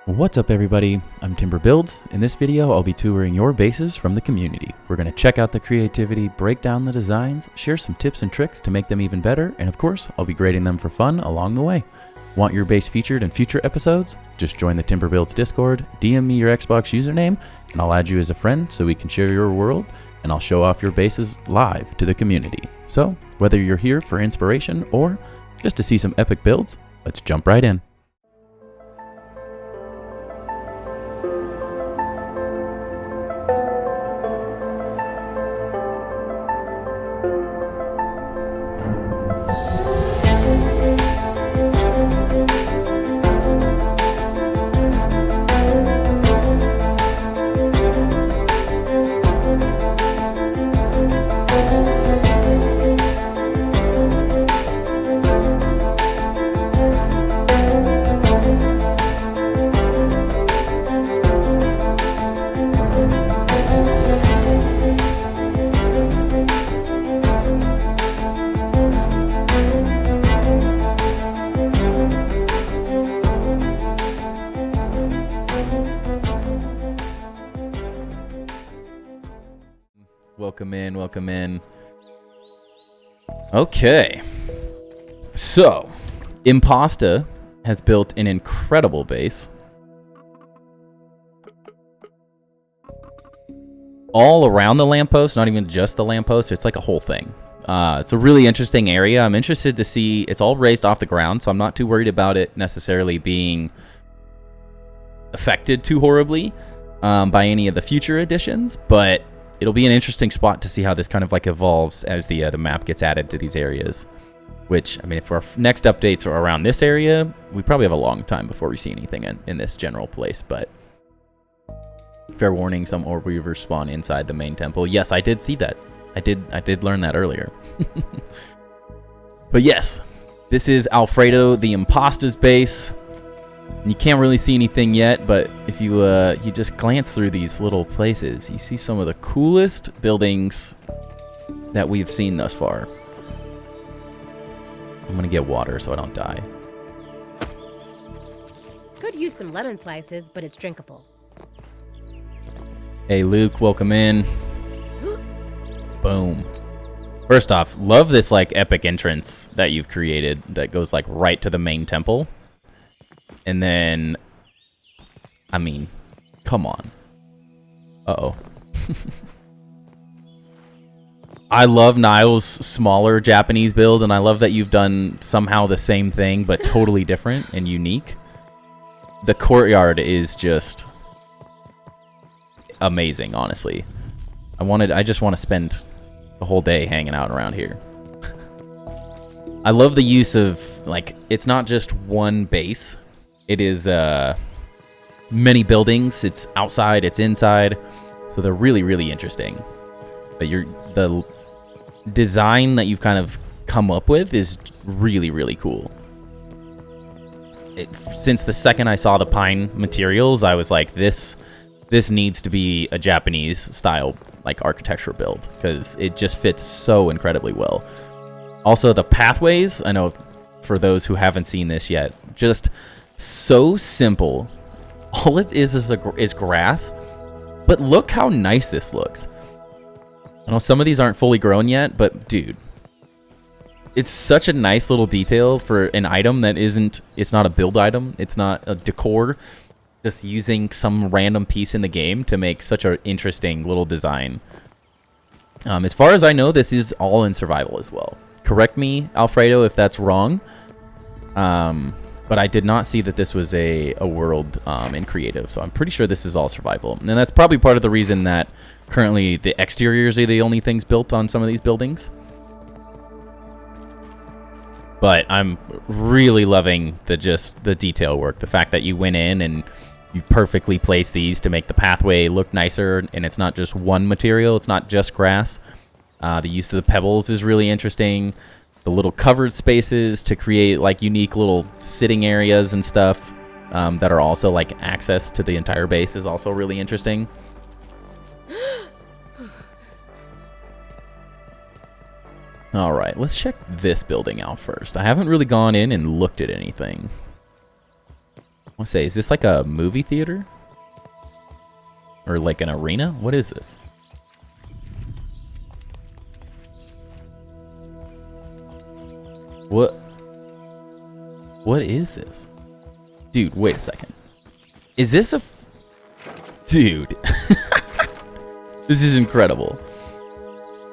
What's up everybody, I'm TimberBuilds. In this video, I'll be touring your bases from the community. We're going to check out the creativity, break down the designs, share some tips and tricks to make them even better, and of course, I'll be grading them for fun along the way. Want your base featured in future episodes? Just join the TimberBuilds Discord, DM me your Xbox username, and I'll add you as a friend so we can share your world, and I'll show off your bases live to the community. So, whether you're here for inspiration or just to see some epic builds, let's jump right in. Welcome in. Okay. So, Impasta has built an incredible base. All around the lamppost, not even just the lamppost, it's like a whole thing. It's a really interesting area. I'm interested to see, it's all raised off the ground, so I'm not too worried about it necessarily being affected too horribly by any of the future additions, but it'll be an interesting spot to see how this kind of like evolves as the map gets added to these areas. Which, I mean, if our next updates are around this area, we probably have a long time before we see anything in this general place. But fair warning, some orb weavers spawn inside the main temple. Yes, I did see that. I did learn that earlier. But yes, this is AlfredoTheImpasta's base. You can't really see anything yet, but if you just glance through these little places, you see some of the coolest buildings that we've seen thus far. I'm gonna get water so I don't die. Could use some lemon slices, but it's drinkable. Hey Luke, welcome in. Boom. First off, love this like epic entrance that you've created that goes like right to the main temple. And then, I mean, come on. Uh-oh. I love Niall's smaller Japanese build, and I love that you've done somehow the same thing, but totally different and unique. The courtyard is just amazing, honestly. I just want to spend the whole day hanging out around here. I love the use of, like, it's not just one base. It is many buildings. It's outside, it's inside. So they're really, really interesting. But the design that you've kind of come up with is really, really cool. Since the second I saw the pine materials, I was like, this needs to be a Japanese style like architecture build because it just fits so incredibly well. Also, the pathways, I know for those who haven't seen this yet, just so simple. All it is grass, but look how nice this looks. I know some of these aren't fully grown yet, but dude, it's such a nice little detail for an item that it's not a build item, it's not a decor, just using some random piece in the game to make such an interesting little design. As far as I know, this is all in survival as well. Correct me, Alfredo, if that's wrong. But I did not see that this was a world in creative, so I'm pretty sure this is all survival. And that's probably part of the reason that currently the exteriors are the only things built on some of these buildings. But I'm really loving the detail work. The fact that you went in and you perfectly placed these to make the pathway look nicer, and it's not just one material, it's not just grass. The use of the pebbles is really interesting. The little covered spaces to create like unique little sitting areas and stuff that are also like access to the entire base is also really interesting. All right, let's check this building out first. I haven't really gone in and looked at anything. want to say, is this like a movie theater? Or like an arena? What is this? What is this? Dude, wait a second. Is this a... Dude. This is incredible.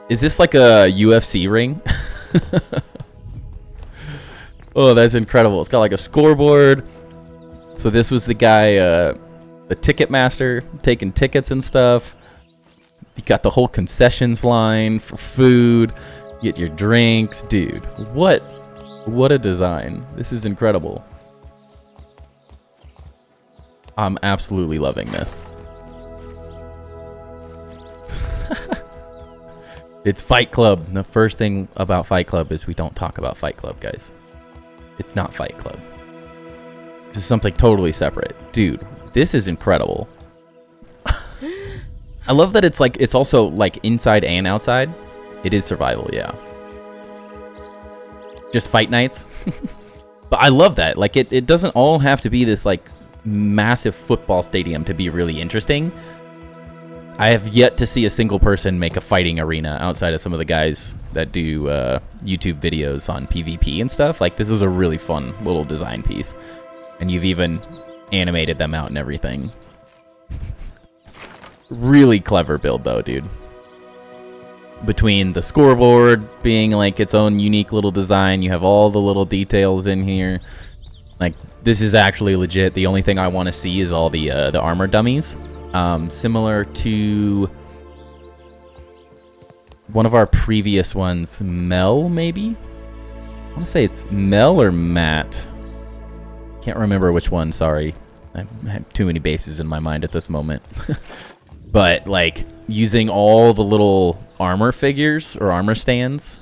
Is this like a UFC ring? Oh, that's incredible. It's got like a scoreboard. So this was the guy, the ticket master, taking tickets and stuff. You got the whole concessions line for food. You get your drinks. Dude, what a design. This is incredible. I'm absolutely loving this. It's Fight Club. The first thing about Fight Club is we don't talk about Fight Club, guys. It's not Fight Club. This is something totally separate. Dude, this is incredible. I love that it's also like inside and outside. It is survival, yeah. Just fight nights. But I love that. Like it doesn't all have to be this like massive football stadium to be really interesting. I have yet to see a single person make a fighting arena outside of some of the guys that do YouTube videos on PvP and stuff. Like, this is a really fun little design piece. And you've even animated them out and everything. Really clever build, though, dude. Between the scoreboard being, like, its own unique little design, you have all the little details in here. Like, this is actually legit. The only thing I want to see is all the armor dummies. Similar to one of our previous ones, Mel, maybe? I want to say it's Mel or Matt. Can't remember which one, sorry. I have too many bases in my mind at this moment. But, like, using all the little armor figures or armor stands,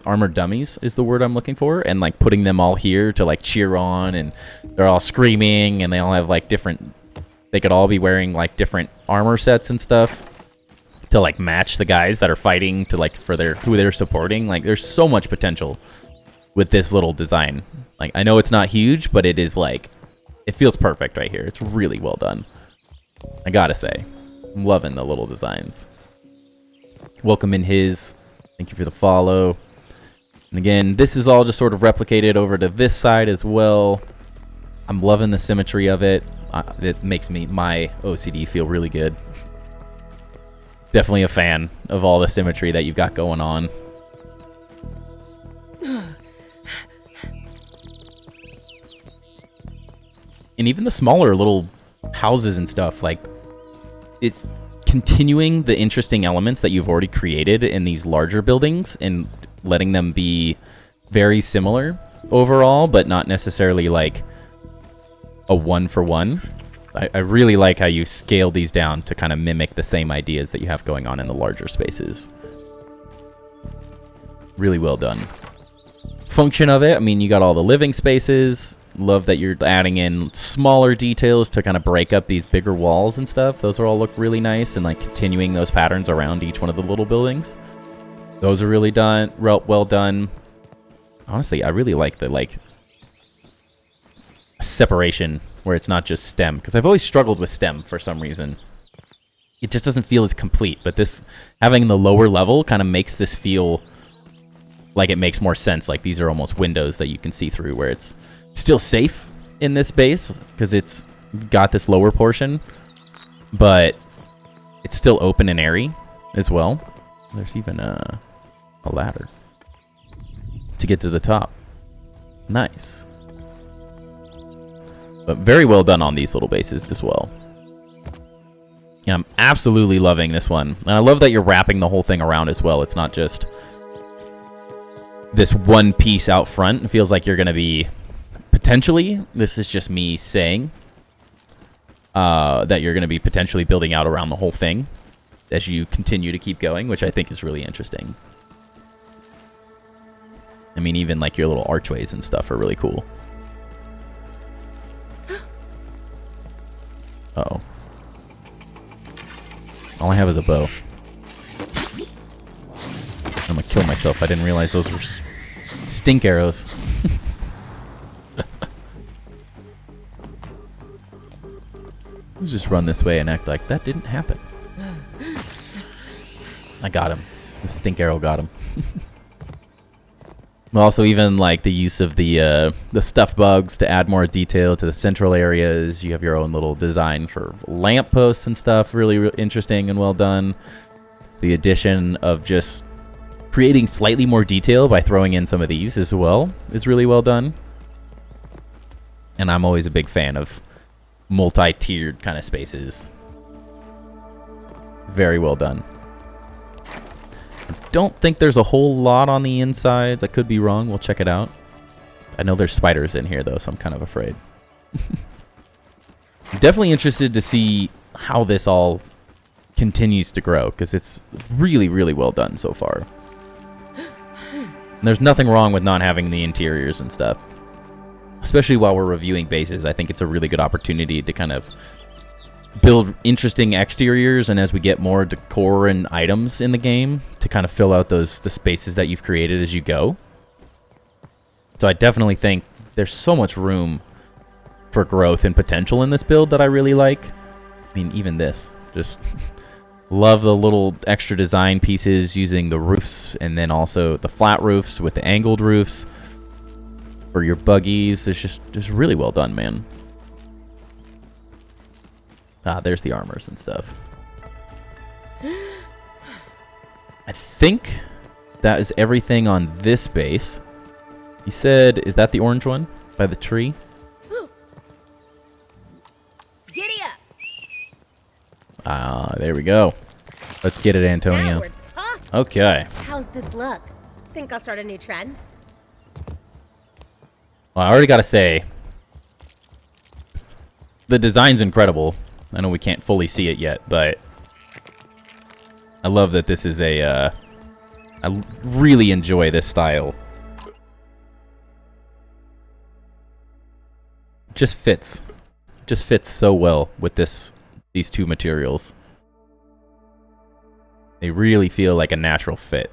armor dummies is the word I'm looking for, and, like, putting them all here to, like, cheer on, and they're all screaming, and they all have, like, different... They could all be wearing, like, different armor sets and stuff to, like, match the guys that are fighting to, like, for who they're supporting. Like, there's so much potential with this little design. Like, I know it's not huge, but it is, like, it feels perfect right here. It's really well done. I gotta say. I'm loving the little designs. Welcome in his. Thank you for the follow. And again, this is all just sort of replicated over to this side as well. I'm loving the symmetry of it. It makes my OCD feel really good. Definitely a fan of all the symmetry that you've got going on. And even the smaller little houses and stuff, like, it's continuing the interesting elements that you've already created in these larger buildings and letting them be very similar overall, but not necessarily like a one-for-one. I really like how you scale these down to kind of mimic the same ideas that you have going on in the larger spaces. Really well done. Function of it, I mean, you got all the living spaces. Love that you're adding in smaller details to kind of break up these bigger walls and stuff. Those all look really nice, and like continuing those patterns around each one of the little buildings. Those are really well done. Honestly, I really like the like separation where it's not just stem, because I've always struggled with stem for some reason. It just doesn't feel as complete, but this having the lower level kind of makes this feel like it makes more sense. Like these are almost windows that you can see through, where it's still safe in this base because it's got this lower portion, but it's still open and airy as well. There's even a ladder to get to the top. Nice. But very well done on these little bases as well. And I'm absolutely loving this one. And I love that you're wrapping the whole thing around as well. It's not just this one piece out front. It feels like you're going to be potentially, this is just me saying, that you're going to be potentially building out around the whole thing as you continue to keep going, which I think is really interesting. I mean, even like your little archways and stuff are really cool. Uh-oh. All I have is a bow. I'm gonna kill myself. I didn't realize those were stink arrows. Let's just run this way and act like that didn't happen. I got him. The stink arrow got him. Also, even like the use of the stuffed bugs to add more detail to the central areas. You have your own little design for lampposts and stuff. Really interesting and well done. The addition of just creating slightly more detail by throwing in some of these as well is really well done. And I'm always a big fan of multi-tiered kind of spaces. Very well done. I don't think there's a whole lot on the insides. I could be wrong. We'll check it out. I know there's spiders in here, though, so I'm kind of afraid. I'm definitely interested to see how this all continues to grow, because it's really, really well done so far. And there's nothing wrong with not having the interiors and stuff. Especially while we're reviewing bases, I think it's a really good opportunity to kind of build interesting exteriors, and as we get more decor and items in the game, to kind of fill out the spaces that you've created as you go. So I definitely think there's so much room for growth and potential in this build that I really like. I mean, even this. Just love the little extra design pieces using the roofs, and then also the flat roofs with the angled roofs. For your buggies, it's just really well done, man. Ah, there's the armors and stuff. I think that is everything on this base. You said, is that the orange one by the tree? Giddy up. Ah, there we go. Let's get it, Antonio. Now we're talking. Okay. How's this look? Think I'll start a new trend? Well, I already got to say, the design's incredible. I know we can't fully see it yet, but I love that this is I really enjoy this style. Just fits so well with these two materials. They really feel like a natural fit.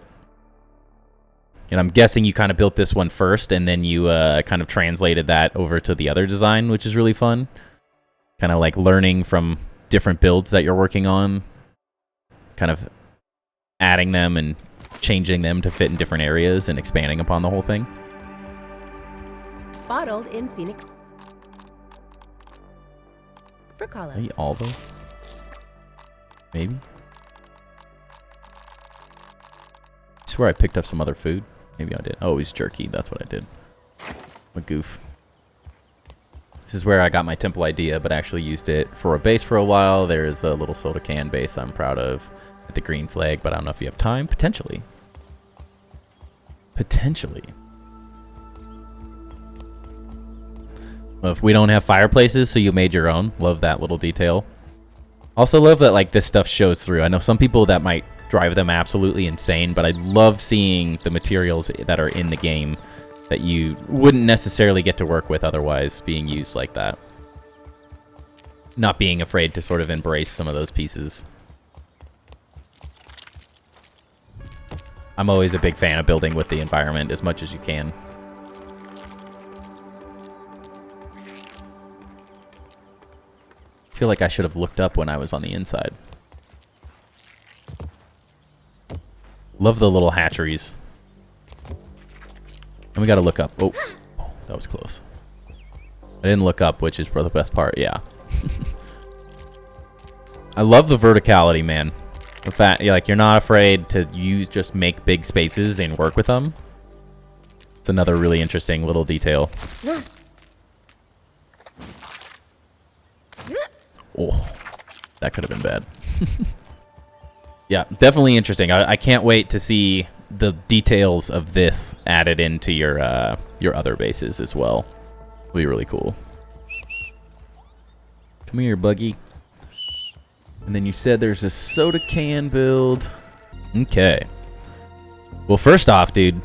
And I'm guessing you kind of built this one first, and then you kind of translated that over to the other design, which is really fun. Kind of like learning from different builds that you're working on. Kind of adding them and changing them to fit in different areas and expanding upon the whole thing. Bottled in scenic. Bricolo. Maybe all those? Maybe? I swear I picked up some other food. Maybe I did. Oh, it was jerky. That's what I did. I'm a goof. This is where I got my temple idea, but actually used it for a base for a while. There's a little soda can base I'm proud of with the green flag, but I don't know if you have time. Potentially. Potentially. Well, if we don't have fireplaces, so you made your own. Love that little detail. Also love that like this stuff shows through. I know some people that might drive them absolutely insane, but I love seeing the materials that are in the game that you wouldn't necessarily get to work with otherwise being used like that. Not being afraid to sort of embrace some of those pieces. I'm always a big fan of building with the environment as much as you can. I feel like I should have looked up when I was on the inside. Love the little hatcheries. And we gotta look up. Oh, that was close. I didn't look up, which is the best part. Yeah. I love the verticality, man. The fact, like, you're not afraid to just make big spaces and work with them. It's another really interesting little detail. Oh, that could have been bad. Yeah, definitely interesting. I can't wait to see the details of this added into your other bases as well. It'll be really cool. Come here, Buggy. And then you said there's a soda can build. Okay. Well, first off, dude,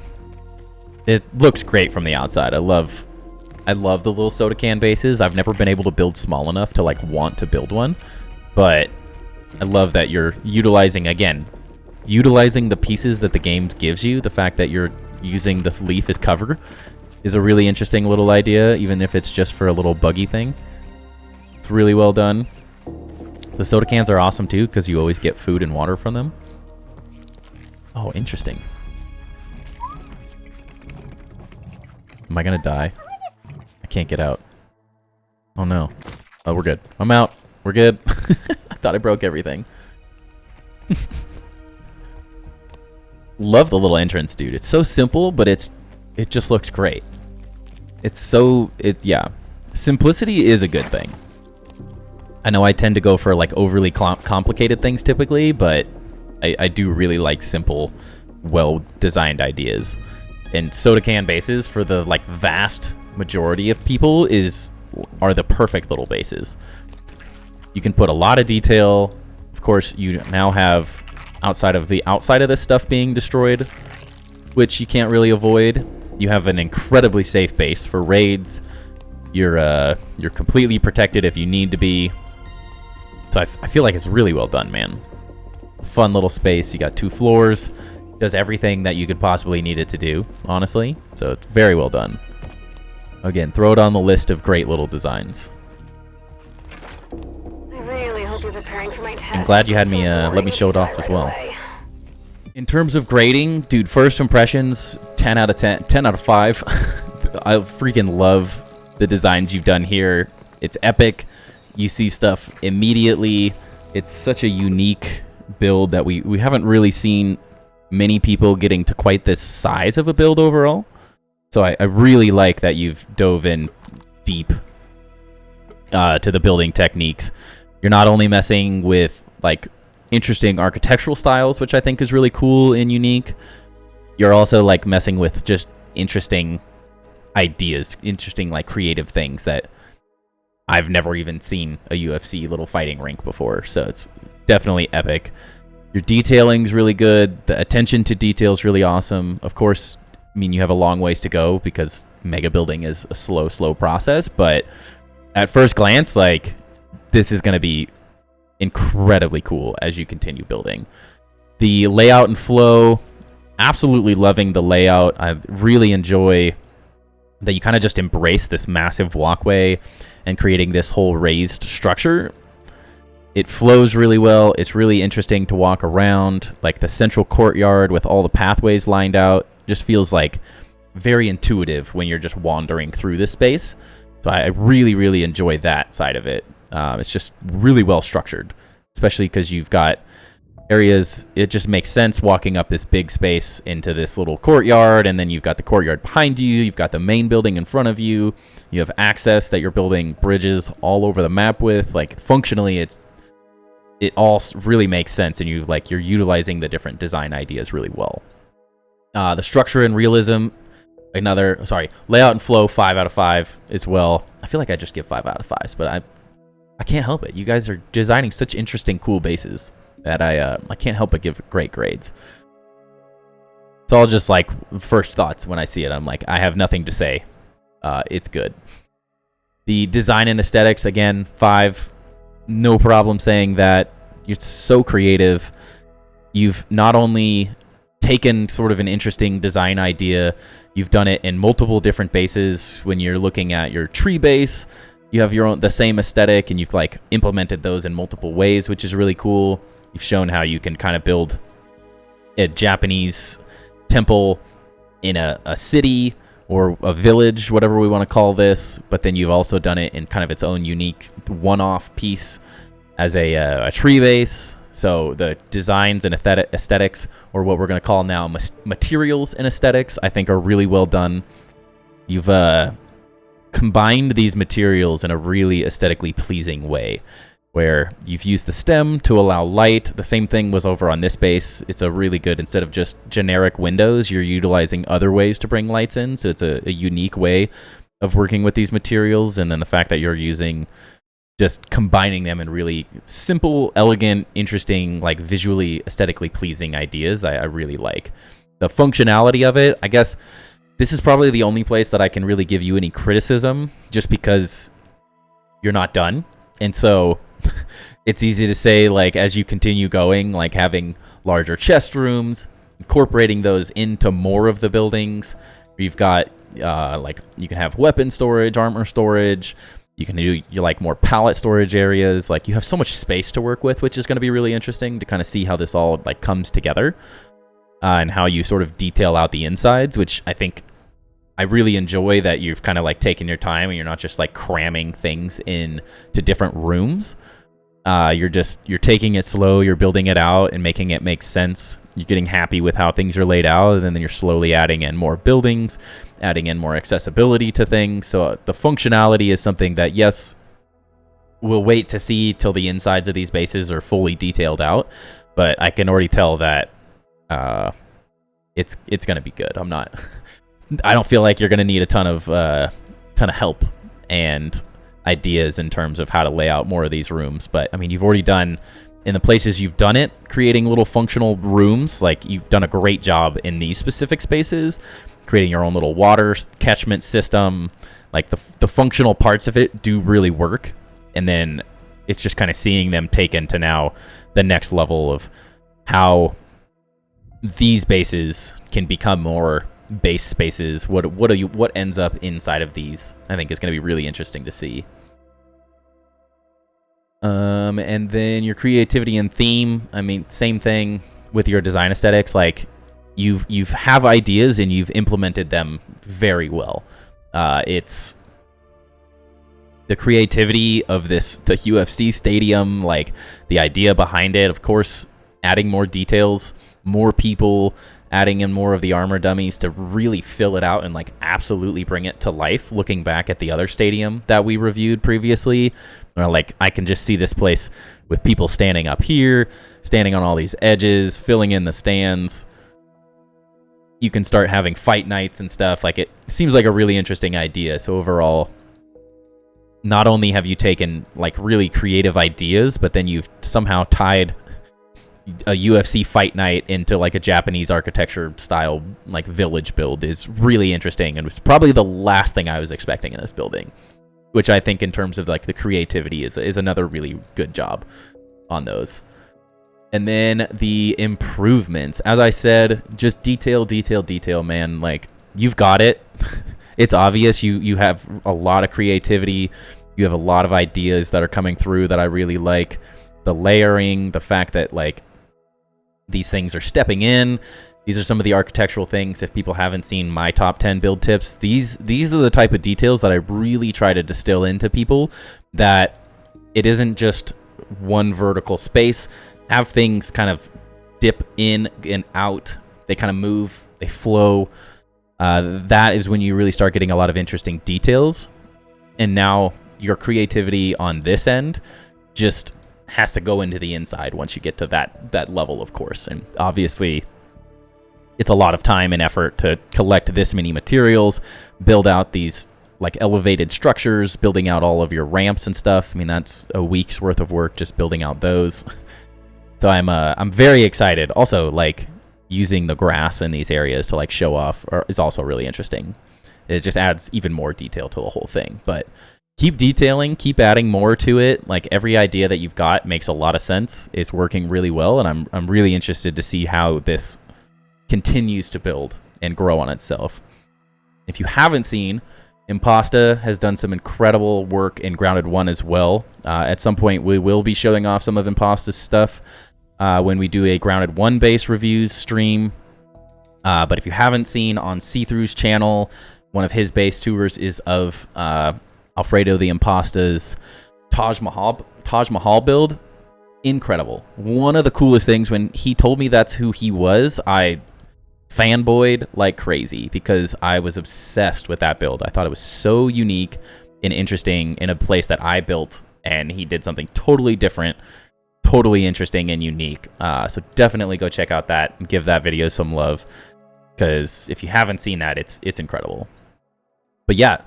it looks great from the outside. I love the little soda can bases. I've never been able to build small enough to like want to build one, but I love that you're utilizing the pieces that the game gives you. The fact that you're using the leaf as cover is a really interesting little idea, even if it's just for a little buggy thing. It's really well done. The soda cans are awesome too because you always get food and water from them. Oh, interesting. Am I gonna die? I can't get out. Oh no. Oh, we're good. I'm out. We're good. I thought I broke everything. Love the little entrance, dude. It's so simple, but it just looks great. Yeah. Simplicity is a good thing. I know I tend to go for like overly complicated things typically, but I do really like simple, well-designed ideas. And soda can bases for the like vast majority of people are the perfect little bases. You can put a lot of detail. Of course, you now have outside of this stuff being destroyed, which you can't really avoid. You have an incredibly safe base for raids. You're completely protected if you need to be. So I feel like it's really well done, man. Fun little space. You got 2 floors. Does everything that you could possibly need it to do, honestly. So it's very well done. Again, throw it on the list of great little designs. I really hope you're preparing for my test. I'm glad you had me let me show it off as well. In terms of grading, dude, first impressions, 10 out of 10, 10 out of 5. I freaking love the designs you've done here. It's epic. You see stuff immediately. It's such a unique build that we haven't really seen many people getting to quite this size of a build overall. So I really like that you've dove in deep to the building techniques. You're not only messing with like interesting architectural styles, which I think is really cool and unique. You're also like messing with just interesting ideas, interesting like creative things that I've never even seen a UFC little fighting rink before. So it's definitely epic. Your detailing's really good. The attention to detail is really awesome. Of course, I mean, you have a long ways to go because mega building is a slow process. But at first glance, like, this is going to be incredibly cool as you continue building. The layout and flow, absolutely loving the layout. I really enjoy that you kind of just embrace this massive walkway and creating this whole raised structure. It flows really well. It's really interesting to walk around. Like the central courtyard with all the pathways lined out just feels like very intuitive when you're just wandering through this space. So I really enjoy that side of it. It's just really well structured, especially because you've got areas. It just makes sense walking up this big space into this little courtyard, and then you've got the courtyard behind you. You've got the main building in front of you. You have access that you're building bridges all over the map with. Like functionally, it all really makes sense, and you're utilizing the different design ideas really well. The structure and realism, layout and flow, 5 out of 5 as well. I feel like I just give 5 out of 5s, but I can't help it. You guys are designing such interesting, cool bases that I can't help but give great grades. It's all just like first thoughts when I see it. I'm like, I have nothing to say. It's good. The design and aesthetics, again, 5. No problem saying that. You're so creative. You've not only taken sort of an interesting design idea, you've done it in multiple different bases. When you're looking at your tree base, you have the same aesthetic, and you've like implemented those in multiple ways, which is really cool. You've shown how you can kind of build a Japanese temple in a city or a village, whatever we want to call this, but then you've also done it in kind of its own unique one-off piece as a tree base. So the designs and aesthetics, or what we're going to call now materials and aesthetics, I think are really well done. You've combined these materials in a really aesthetically pleasing way, where you've used the stem to allow light. The same thing was over on this base. It's a really good, instead of just generic windows, you're utilizing other ways to bring lights in. So it's a unique way of working with these materials. And then the fact that you're using, just combining them in really simple, elegant, interesting, like visually, aesthetically pleasing ideas, I really like. The functionality of it, I guess this is probably the only place that I can really give you any criticism, just because you're not done. And so it's easy to say, like, as you continue going, like having larger chest rooms, incorporating those into more of the buildings. You've got, like, you can have weapon storage, armor storage, You can do you like more pallet storage areas. Like you have so much space to work with, which is going to be really interesting to kind of see how this all like comes together, and how you sort of detail out the insides, which I think I really enjoy that you've kind of like taken your time and you're not just like cramming things in to different rooms. You're taking it slow, you're building it out and making it make sense. You're getting happy with how things are laid out, and then you're slowly adding in more buildings, adding in more accessibility to things. So the functionality is something that, yes, we'll wait to see till the insides of these bases are fully detailed out, but I can already tell that it's going to be good. I don't feel like you're going to need a ton of help and ideas in terms of how to lay out more of these rooms. But I mean, you've already done, in the places you've done it, creating little functional rooms. Like you've done a great job in these specific spaces, creating your own little water catchment system. Like the functional parts of it do really work. And then it's just kind of seeing them taken to now the next level of how these bases can become more base spaces. What ends up inside of these, I think, is going to be really interesting to see. And then your creativity and theme, I mean, same thing with your design aesthetics. Like you've have ideas and you've implemented them very well. It's the creativity of the UFC stadium, like the idea behind it, of course, adding more details, more people, adding in more of the armor dummies to really fill it out and like absolutely bring it to life. Looking back at the other stadium that we reviewed previously, like I can just see this place with people standing up here, standing on all these edges, filling in the stands. You can start having fight nights and stuff. Like it seems like a really interesting idea. So overall, not only have you taken like really creative ideas, but then you've somehow tied a UFC fight night into like a Japanese architecture style like village build is really interesting, and was probably the last thing I was expecting in this building, which I think in terms of like the creativity is another really good job on those. And then the improvements, as I said, just detail, man. Like you've got it. It's obvious you have a lot of creativity. You have a lot of ideas that are coming through that I really like. The layering, the fact that like these things are stepping in. These are some of the architectural things. If people haven't seen my top 10 build tips, these are the type of details that I really try to distill into people, that it isn't just one vertical space. Have things kind of dip in and out. They kind of move, they flow. That is when you really start getting a lot of interesting details. And now your creativity on this end just has to go into the inside once you get to that level, of course. And obviously it's a lot of time and effort to collect this many materials, build out these like elevated structures, building out all of your ramps and stuff. I mean, that's a week's worth of work just building out those. So I'm very excited. Also, like using the grass in these areas to like show off is also really interesting. It just adds even more detail to the whole thing. But keep detailing, keep adding more to it. Like every idea that you've got makes a lot of sense. It's working really well, and I'm really interested to see how this continues to build and grow on itself. If you haven't seen, Impasta has done some incredible work in Grounded 1 as well. At some point, we will be showing off some of Impasta's stuff when we do a Grounded 1 base reviews stream. But if you haven't seen, on See-Through's channel, one of his base tours is of AlfredoTheImpasta's Taj Mahal build. Incredible. One of the coolest things, when he told me that's who he was, I fanboyed like crazy because I was obsessed with that build. I thought it was so unique and interesting in a place that I built, and he did something totally different, totally interesting and unique. So definitely go check out that and give that video some love, because if you haven't seen that, it's incredible. But yeah,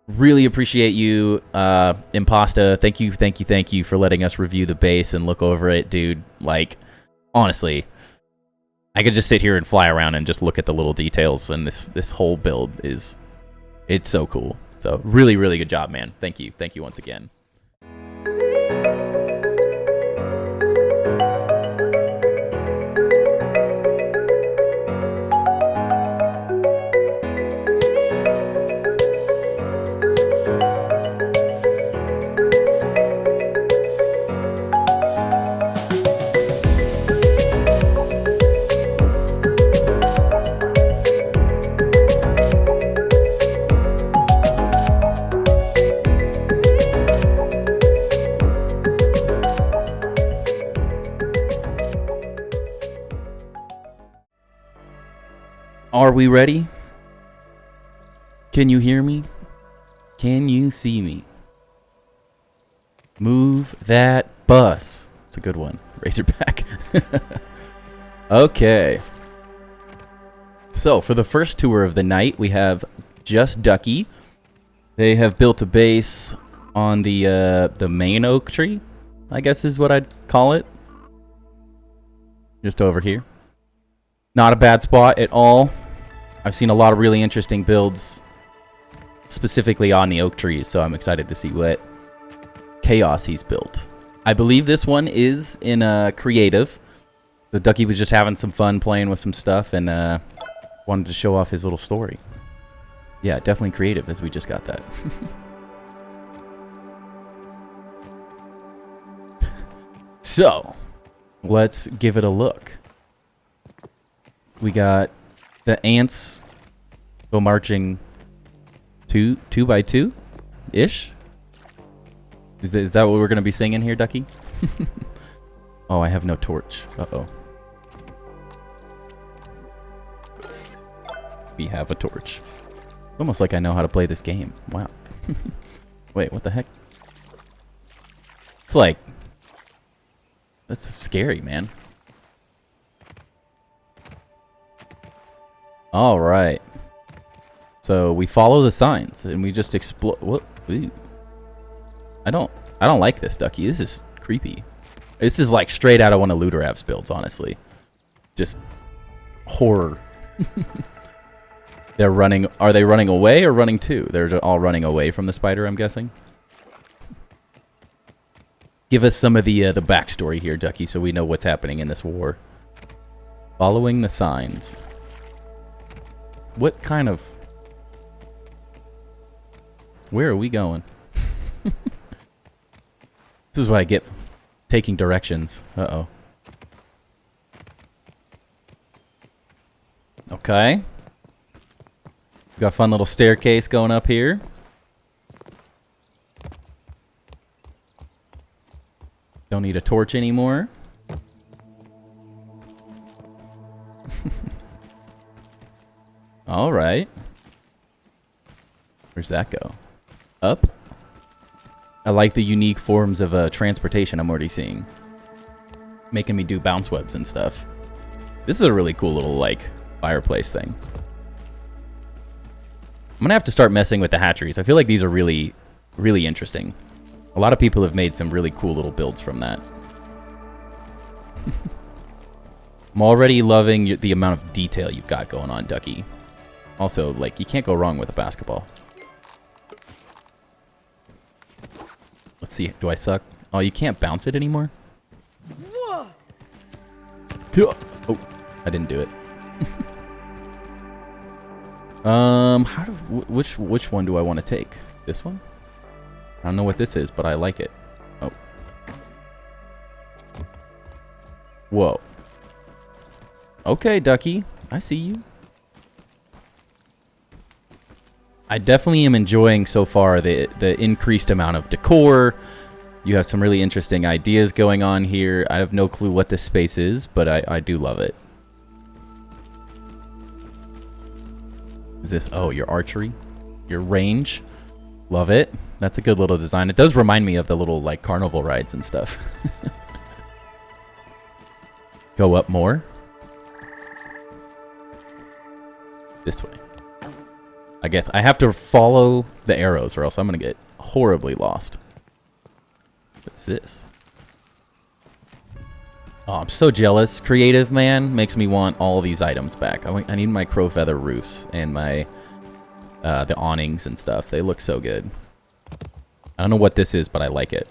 really appreciate you, Impasta. Thank you for letting us review the base and look over it, dude. Like, honestly, I could just sit here and fly around and just look at the little details, and this whole build it's so cool. So really, really good job, man. Thank you once again. Are we ready? Can you hear me? Can you see me? Move that bus. It's a good one. Razorback. Okay. So, for the first tour of the night, we have JustDucky. They have built a base on the main oak tree, I guess is what I'd call it. Just over here. Not a bad spot at all. I've seen a lot of really interesting builds specifically on the oak trees, so I'm excited to see what chaos he's built. I believe this one is in creative. The Ducky was just having some fun playing with some stuff and wanted to show off his little story. Yeah, definitely creative, as we just got that. So, let's give it a look. We got the ants go marching two by two ish. Is that what we're gonna be singing here, Ducky? Oh, I have no torch. Uh-oh. We have a torch. Almost like I know how to play this game. Wow. Wait, what the heck? It's like... That's scary, man. Alright. So, we follow the signs, and we just explore... What? Ooh. I don't like this, Ducky. This is creepy. This is like straight out of one of Ludorav's builds, honestly. Just horror. They're running. Are they running away or running to? They're all running away from the spider, I'm guessing. Give us some of the backstory here, Ducky, so we know what's happening in this war. Following the signs. What kind of... Where are we going? This is what I get taking directions. Uh-oh. Okay. Got a fun little staircase going up here. Don't need a torch anymore. All right. Where's that go? Up? I like the unique forms of transportation I'm already seeing. Making me do bounce webs and stuff. This is a really cool little, like, fireplace thing. I'm gonna have to start messing with the hatcheries. I feel like these are really, really interesting. A lot of people have made some really cool little builds from that. I'm already loving the amount of detail you've got going on, Ducky. Also, like, you can't go wrong with a basketball. Let's see. Do I suck? Oh, you can't bounce it anymore? Oh, I didn't do it. Which one do I want to take? This one? I don't know what this is, but I like it. Oh. Whoa. Okay, Ducky. I see you. I definitely am enjoying so far the increased amount of decor. You have some really interesting ideas going on here. I have no clue what this space is, but I do love it. Is this... Oh, your archery? Your range? Love it. That's a good little design. It does remind me of the little, like, carnival rides and stuff. Go up more. This way. I guess I have to follow the arrows or else I'm going to get horribly lost. What's this? Oh, I'm so jealous. Creative, man, makes me want all these items back. I need my crow feather roofs and my the awnings and stuff. They look so good. I don't know what this is, but I like it.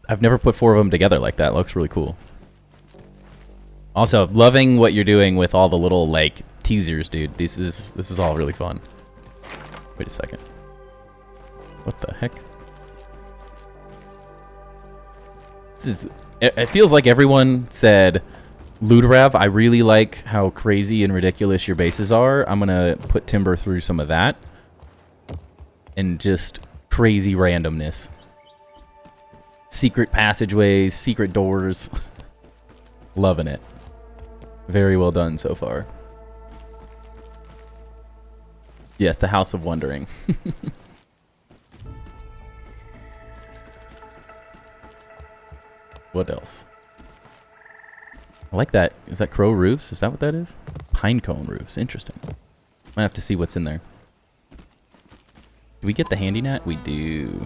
I've never put 4 of them together like that. It looks really cool. Also, loving what you're doing with all the little, like, teasers, dude. This is all really fun. Wait a second. What the heck? This is... It feels like everyone said, Ludorav, I really like how crazy and ridiculous your bases are. I'm gonna put Timber through some of that. And just crazy randomness. Secret passageways, secret doors. Loving it. Very well done so far. Yes, the House of Wondering. What else? I like that. Is that crow roofs? Is that what that is? Pine cone roofs. Interesting. Might have to see what's in there. Do we get the handy net? We do.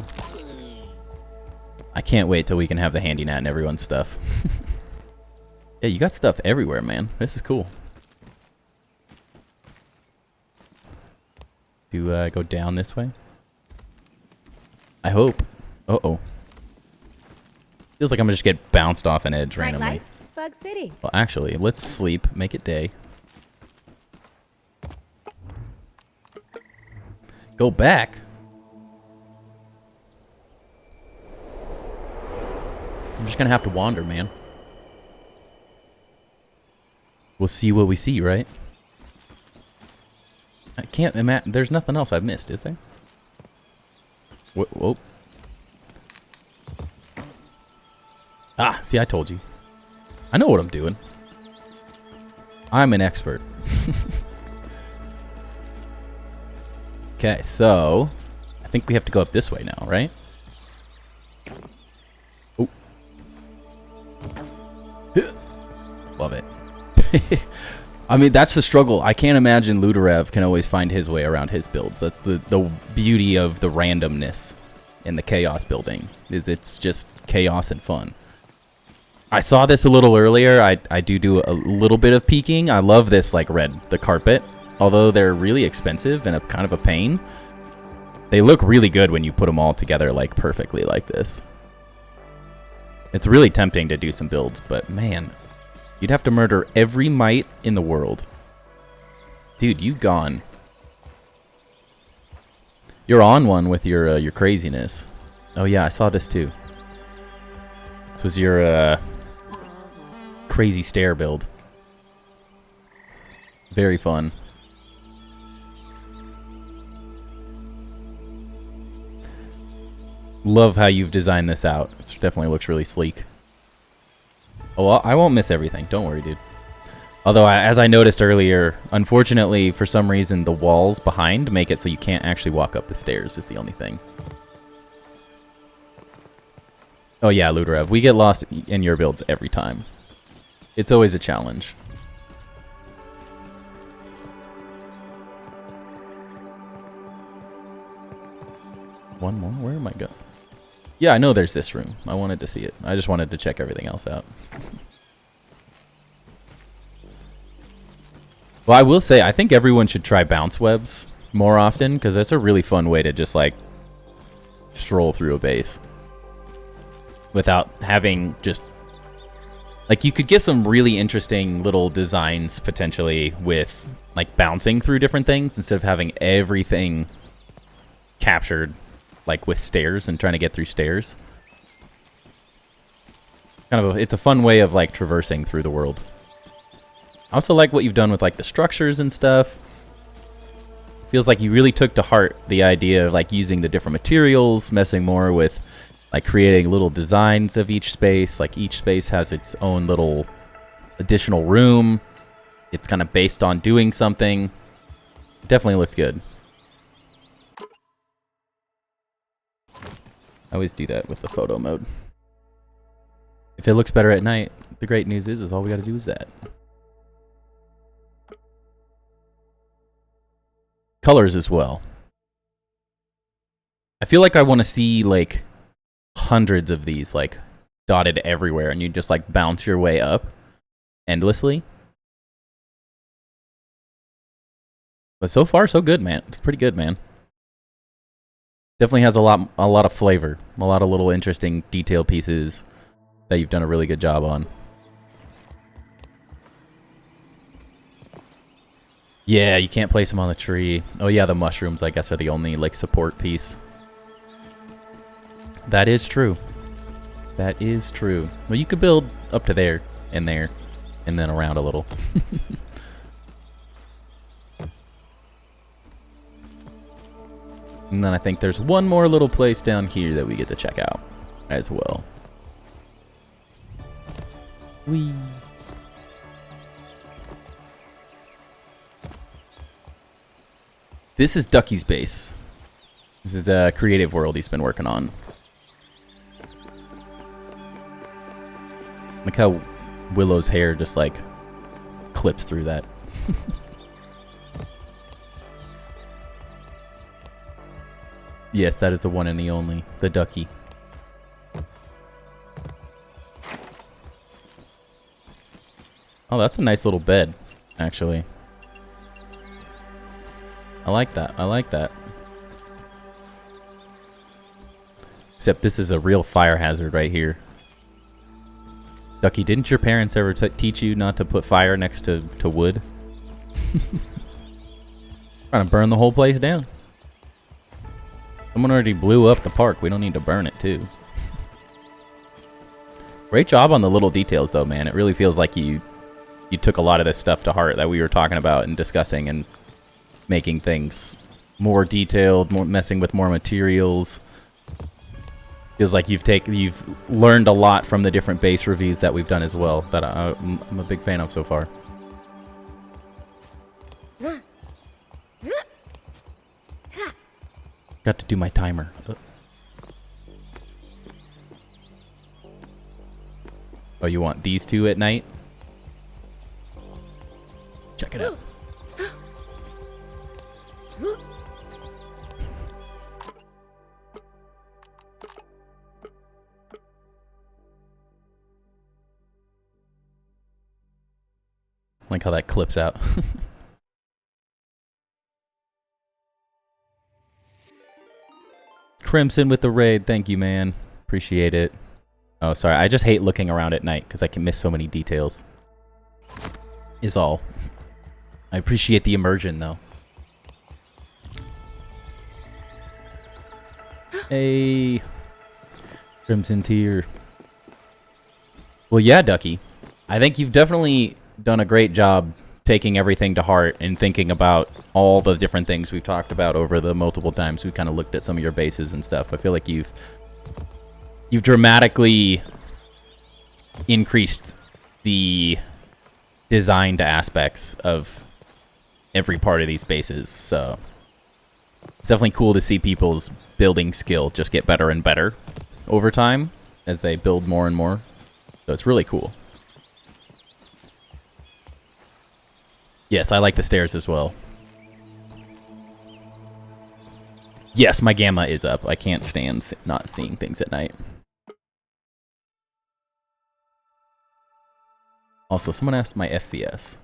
I can't wait till we can have the handy net in everyone's stuff. Yeah, you got stuff everywhere, man. This is cool. Do I go down this way? I hope. Uh-oh. Feels like I'm gonna just get bounced off an edge Bright randomly. lights, Bug City. Well, actually, let's sleep. Make it day. Go back? I'm just gonna have to wander, man. We'll see what we see, right? I can't imagine. There's nothing else I've missed, is there? Whoa. Ah, see, I told you. I know what I'm doing. I'm an expert. Okay, so I think we have to go up this way now, right? Oh. Love it. I mean, that's the struggle. I can't imagine Ludorev can always find his way around his builds. That's the beauty of the randomness in the chaos building, is it's just chaos and fun. I saw this a little earlier. I do a little bit of peeking. I love this, like, the carpet. Although they're really expensive and a kind of a pain, they look really good when you put them all together, like, perfectly like this. It's really tempting to do some builds, but man, you'd have to murder every mite in the world. Dude, you gone. You're on one with your craziness. Oh yeah, I saw this too. This was your crazy stair build. Very fun. Love how you've designed this out. It definitely looks really sleek. Oh, well, I won't miss everything. Don't worry, dude. Although, as I noticed earlier, unfortunately, for some reason, the walls behind make it so you can't actually walk up the stairs is the only thing. Oh yeah, Ludorev, we get lost in your builds every time. It's always a challenge. One more? Where am I going? Yeah, I know there's this room. I wanted to see it. I just wanted to check everything else out. Well, I will say, I think everyone should try bounce webs more often, because that's a really fun way to just, like, stroll through a base. Without having just... Like, you could get some really interesting little designs, potentially, with, like, bouncing through different things, instead of having everything captured, like, with stairs and trying to get through stairs. It's a fun way of, like, traversing through the world. I also like what you've done with, like, the structures and stuff. Feels like you really took to heart the idea of, like, using the different materials, messing more with, like, creating little designs of each space. Like, each space has its own little additional room. It's kind of based on doing something. It definitely looks good. I always do that with the photo mode. If it looks better at night, the great news is all we got to do is that. Colors as well. I feel like I want to see, like, hundreds of these, like, dotted everywhere, and you just, like, bounce your way up endlessly. But so far, so good, man. It's pretty good, man. Definitely has a lot of flavor, a lot of little interesting detail pieces that you've done a really good job on. Yeah, you can't place them on the tree. Oh yeah, the mushrooms, I guess, are the only, like, support piece. That is true. That is true. Well, you could build up to there, and then around a little. And then I think there's one more little place down here that we get to check out as well. Whee! This is Ducky's base. This is a creative world he's been working on. Look how Willow's hair just like clips through that. Yes, that is the one and the only, the Ducky. Oh, that's a nice little bed, actually. I like that. I like that. Except this is a real fire hazard right here. Ducky, didn't your parents ever teach you not to put fire next to wood? Trying to burn the whole place down. Someone already blew up the park. We don't need to burn it, too. Great job on the little details, though, man. It really feels like you took a lot of this stuff to heart that we were talking about and discussing and making things more detailed, more messing with more materials. Feels like you've learned a lot from the different base reviews that we've done as well, that I'm a big fan of so far. Got to do my timer. Oh, you want these two at night? Check it out. Like how that clips out. Crimson with the raid. Thank you, man. Appreciate it. Oh, sorry. I just hate looking around at night because I can miss so many details. Is all. I appreciate the immersion, though. Hey. Crimson's here. Well, yeah, Ducky. I think you've definitely done a great job taking everything to heart and thinking about all the different things we've talked about over the multiple times we've kind of looked at some of your bases and stuff. I feel like you've dramatically increased the designed aspects of every part of these bases, so it's definitely cool to see people's building skill just get better and better over time as they build more and more. So it's really cool. Yes, I like the stairs as well. Yes, my gamma is up. I can't stand not seeing things at night. Also, someone asked my FPS.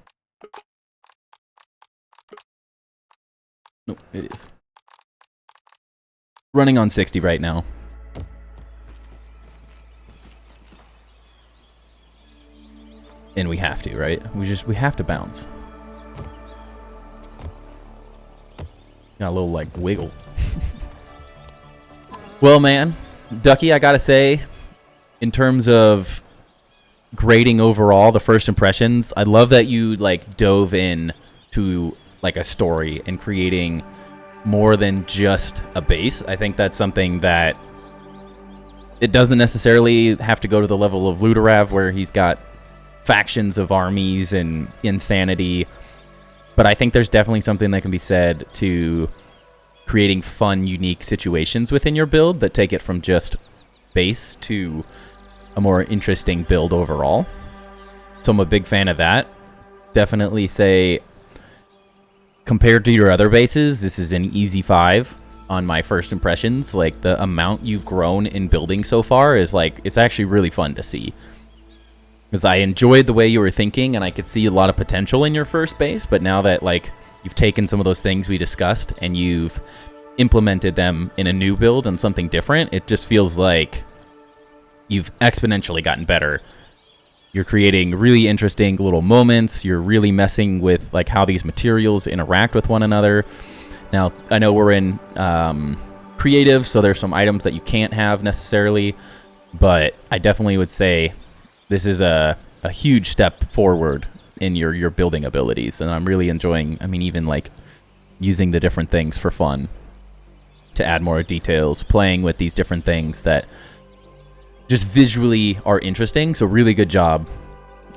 Nope, it is. Running on 60 right now. And we have to, right? We have to bounce. Got a little, like, wiggle. Well, man, Ducky, I gotta say, in terms of grading overall, the first impressions, I love that you, like, dove in to, like, a story and creating more than just a base. I think that's something that it doesn't necessarily have to go to the level of Luderav, where he's got factions of armies and insanity. But I think there's definitely something that can be said to creating fun, unique situations within your build that take it from just base to a more interesting build overall. So I'm a big fan of that. Definitely say, compared to your other bases, this is an easy 5 on my first impressions. Like, the amount you've grown in building so far is, like, it's actually really fun to see. Because I enjoyed the way you were thinking, and I could see a lot of potential in your first base, but now that, like, you've taken some of those things we discussed and you've implemented them in a new build and something different, it just feels like you've exponentially gotten better. You're creating really interesting little moments. You're really messing with, like, how these materials interact with one another. Now, I know we're in creative, so there's some items that you can't have necessarily, but I definitely would say this is a huge step forward in your building abilities, and I'm really enjoying, I mean, even, like, using the different things for fun to add more details, playing with these different things that just visually are interesting, so really good job.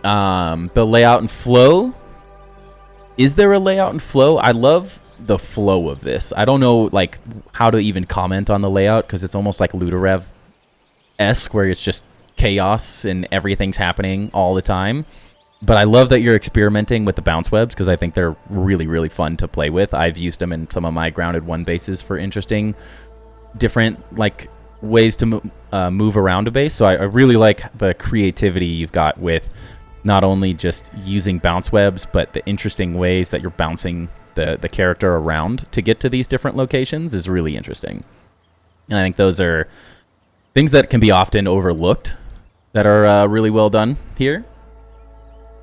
The layout and flow. Is there a layout and flow? I love the flow of this. I don't know like how to even comment on the layout because it's almost like Ludorev-esque where it's just chaos and everything's happening all the time. But I love that you're experimenting with the bounce webs because I think they're really, really fun to play with. I've used them in some of my grounded 1 bases for interesting, different like ways to move around a base. So I really like the creativity you've got with not only just using bounce webs, but the interesting ways that you're bouncing the character around to get to these different locations is really interesting. And I think those are things that can be often overlooked that are really well done here.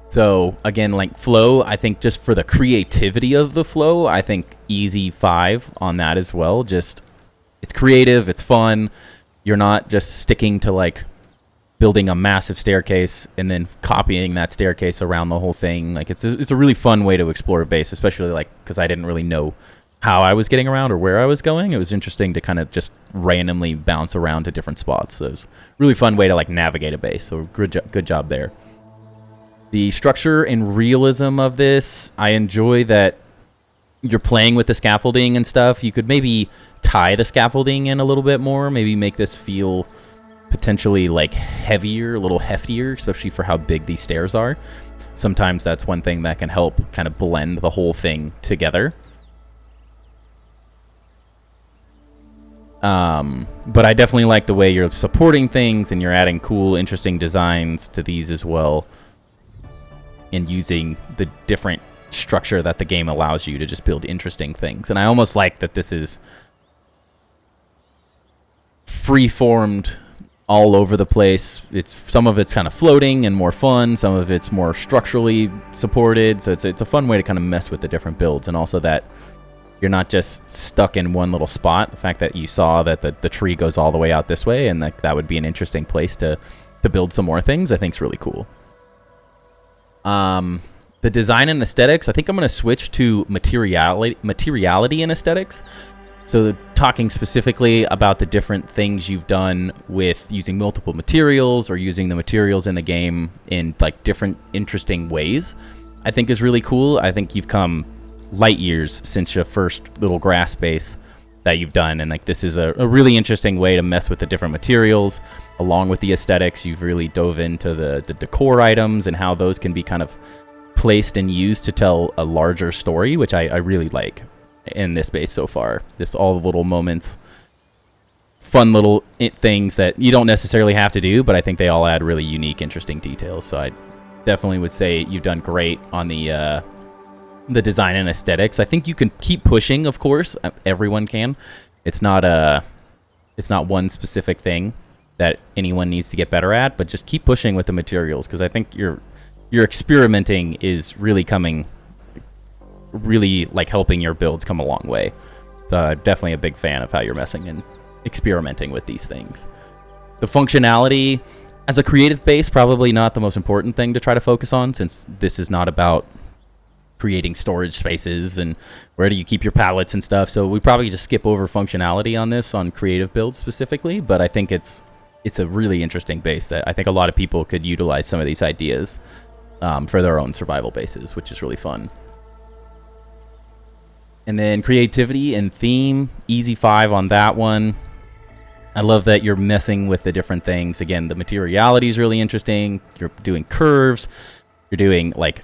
So again, like flow, I think just for the creativity of the flow, I think easy 5 on that as well. Just it's creative, it's fun. You're not just sticking to like building a massive staircase and then copying that staircase around the whole thing. Like it's a really fun way to explore a base, especially like because I didn't really know how I was getting around or where I was going. It was interesting to kind of just randomly bounce around to different spots. So it's a really fun way to like navigate a base. So good job there. The structure and realism of this, I enjoy that you're playing with the scaffolding and stuff. You could maybe tie the scaffolding in a little bit more, maybe make this feel potentially like heavier, a little heftier, especially for how big these stairs are. Sometimes that's one thing that can help kind of blend the whole thing together. But I definitely like the way you're supporting things and you're adding cool, interesting designs to these as well. And using the different structure that the game allows you to just build interesting things. And I almost like that this is free-formed all over the place. Some of it's kind of floating and more fun. Some of it's more structurally supported. So it's a fun way to kind of mess with the different builds. And also that you're not just stuck in one little spot. The fact that you saw that the tree goes all the way out this way and that would be an interesting place to build some more things, I think is really cool. The design and aesthetics, I think I'm going to switch to materiality and aesthetics. So talking specifically about the different things you've done with using multiple materials or using the materials in the game in like different interesting ways, I think is really cool. I think you've come light years since your first little grass base that you've done, and like this is a really interesting way to mess with the different materials along with the aesthetics. You've really dove into the decor items and how those can be kind of placed and used to tell a larger story, which I really like in this base so far. Just all the little moments, fun little things that you don't necessarily have to do, but I think they all add really unique, interesting details. So I definitely would say you've done great on the design and aesthetics. I think you can keep pushing, of course. Everyone can. It's not one specific thing that anyone needs to get better at, but just keep pushing with the materials because I think your experimenting is really like helping your builds come a long way. So definitely a big fan of how you're messing and experimenting with these things. The functionality as a creative base, probably not the most important thing to try to focus on, since this is not about creating storage spaces and where do you keep your pallets and stuff. So we probably just skip over functionality on this on creative builds specifically, but I think it's a really interesting base that I think a lot of people could utilize some of these ideas for their own survival bases, which is really fun. And then creativity and theme, easy 5 on that one. I love that you're messing with the different things. Again, the materiality is really interesting. You're doing curves. You're doing like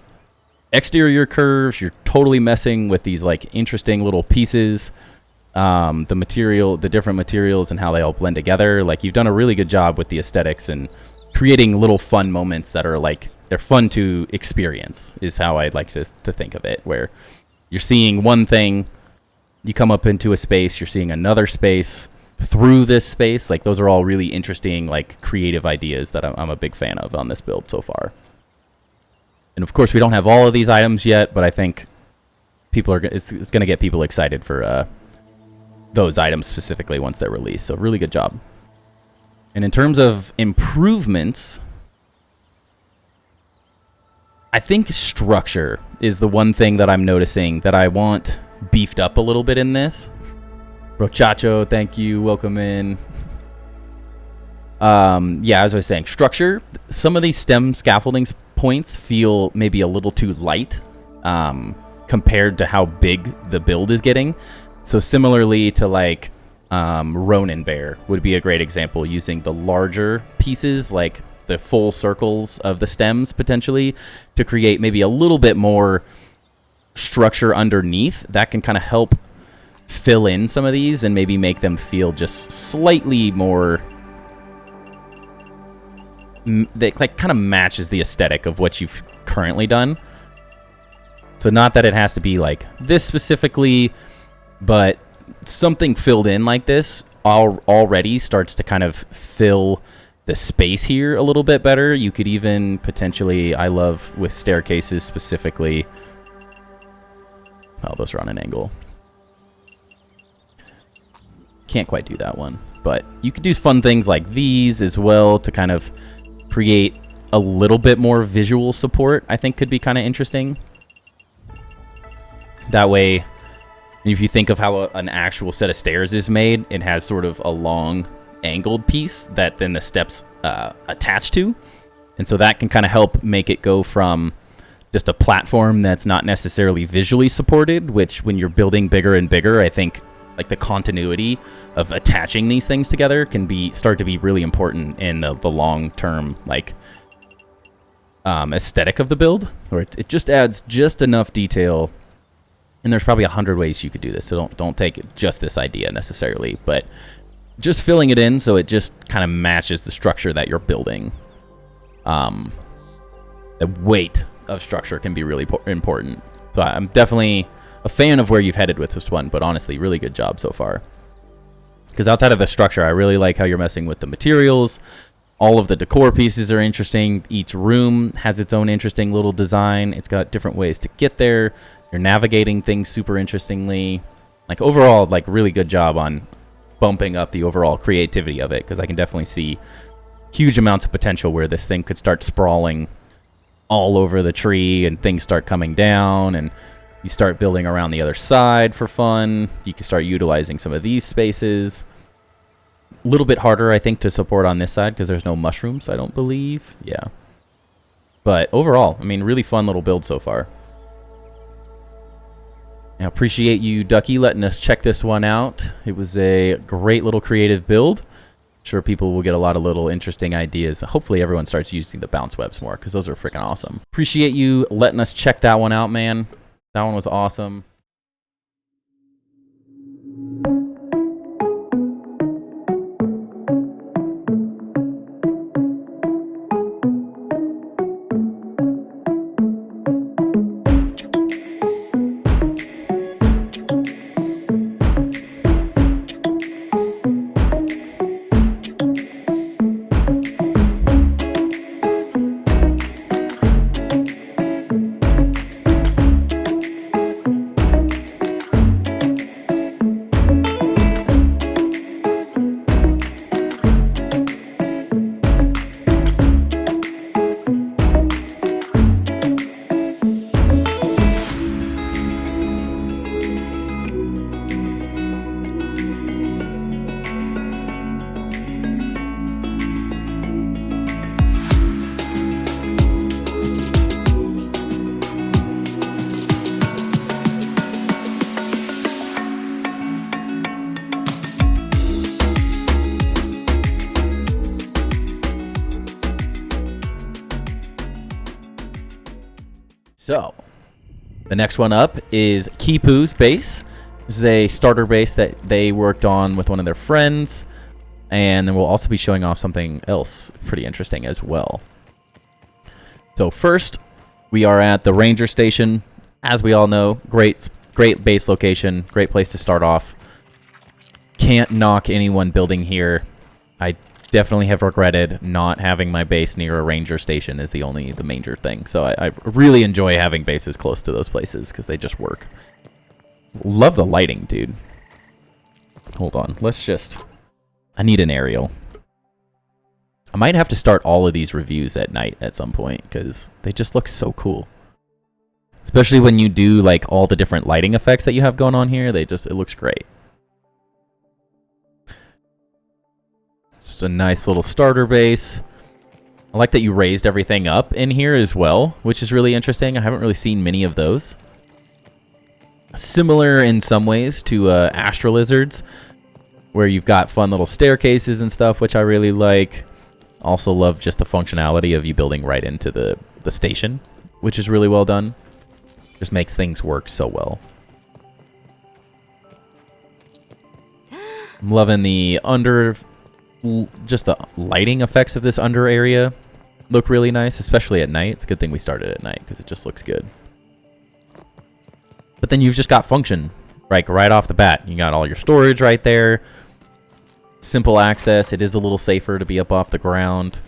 exterior curves. You're totally messing with these like interesting little pieces. The different materials and how they all blend together. Like you've done a really good job with the aesthetics and creating little fun moments that are like, they're fun to experience is how I'd like to think of it, where you're seeing one thing, you come up into a space, you're seeing another space through this space. Like those are all really interesting, like creative ideas that I'm a big fan of on this build so far. And of course we don't have all of these items yet, but I think it's going to get people excited for those items specifically once they're released. So really good job. And in terms of improvements, I think structure is the one thing that I'm noticing that I want beefed up a little bit in this. Rochacho, thank you. Welcome in. Yeah, as I was saying, structure. Some of these stem scaffolding points feel maybe a little too light. compared to how big the build is getting. So similarly to like Ronin Bear would be a great example, using the larger pieces, like the full circles of the stems potentially, to create maybe a little bit more structure underneath that can kind of help fill in some of these and maybe make them feel just slightly more that like kind of matches the aesthetic of what you've currently done. So not that it has to be like this specifically, but something filled in like this already starts to kind of fill the space here a little bit better. You could even potentially, I love with staircases specifically. Oh, those are on an angle. Can't quite do that one, but you could do fun things like these as well to kind of create a little bit more visual support. I think could be kind of interesting. That way, if you think of how an actual set of stairs is made, it has sort of a long angled piece that then the steps attach to. And so that can kind of help make it go from just a platform that's not necessarily visually supported, which when you're building bigger and bigger, I think like the continuity of attaching these things together can start to be really important in the long-term like aesthetic of the build, where it just adds just enough detail. And there's probably 100 ways you could do this, so don't take just this idea necessarily, but just filling it in so it just kind of matches the structure that you're building. The weight of structure can be really important. So I'm definitely a fan of where you've headed with this one, but honestly, really good job so far. Because outside of the structure, I really like how you're messing with the materials. All of the decor pieces are interesting. Each room has its own interesting little design. It's got different ways to get there. You're navigating things super interestingly. Like overall, like really good job on bumping up the overall creativity of it, because I can definitely see huge amounts of potential where this thing could start sprawling all over the tree and things start coming down, and you start building around the other side for fun. You can start utilizing some of these spaces. A little bit harder, I think, to support on this side because there's no mushrooms, I don't believe. Yeah. But overall, I mean, really fun little build so far. I appreciate you, Ducky, letting us check this one out. It was a great little creative build. Sure, people will get a lot of little interesting ideas. Hopefully everyone starts using the bounce webs more, because those are freaking awesome. Appreciate you letting us check that one out, man. That one was awesome. So, the next one up is Keipu's base. This is a starter base that they worked on with one of their friends. And then we'll also be showing off something else pretty interesting as well. So first, we are at the Ranger Station. As we all know, great base location, great place to start off. Can't knock anyone building here. I definitely have regretted not having my base near a Ranger Station is the major thing. So I really enjoy having bases close to those places because they just work. Love the lighting, dude. Hold on. I need an aerial. I might have to start all of these reviews at night at some point because they just look so cool. Especially when you do like all the different lighting effects that you have going on here. It looks great. Just a nice little starter base. I like that you raised everything up in here as well, which is really interesting. I haven't really seen many of those. Similar in some ways to Astral Lizards, where you've got fun little staircases and stuff, which I really like. Also love just the functionality of you building right into the station, which is really well done. Just makes things work so well. I'm loving the just the lighting effects of this under area. Look really nice, especially at night. It's a good thing we started at night because it just looks good. But then you've just got function, like right off the bat. You got all your storage right there. Simple access. It is a little safer to be up off the ground.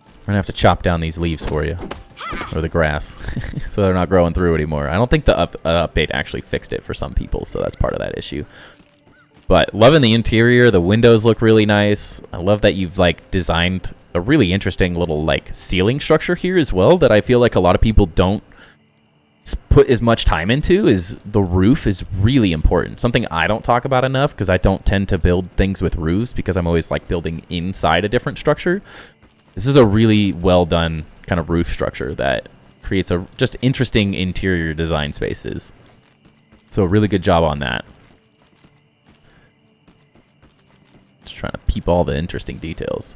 We're gonna have to chop down these leaves for you, or the grass, so they're not growing through anymore. I don't think the update actually fixed it for some people, so that's part of that issue. But loving the interior. The windows look really nice. I love that you've like designed a really interesting little like ceiling structure here as well that I feel like a lot of people don't put as much time into. Is the roof is really important. Something I don't talk about enough because I don't tend to build things with roofs because I'm always like building inside a different structure. This is a really well done kind of roof structure that creates a just interesting interior design spaces. So really good job on that. Just trying to peep all the interesting details.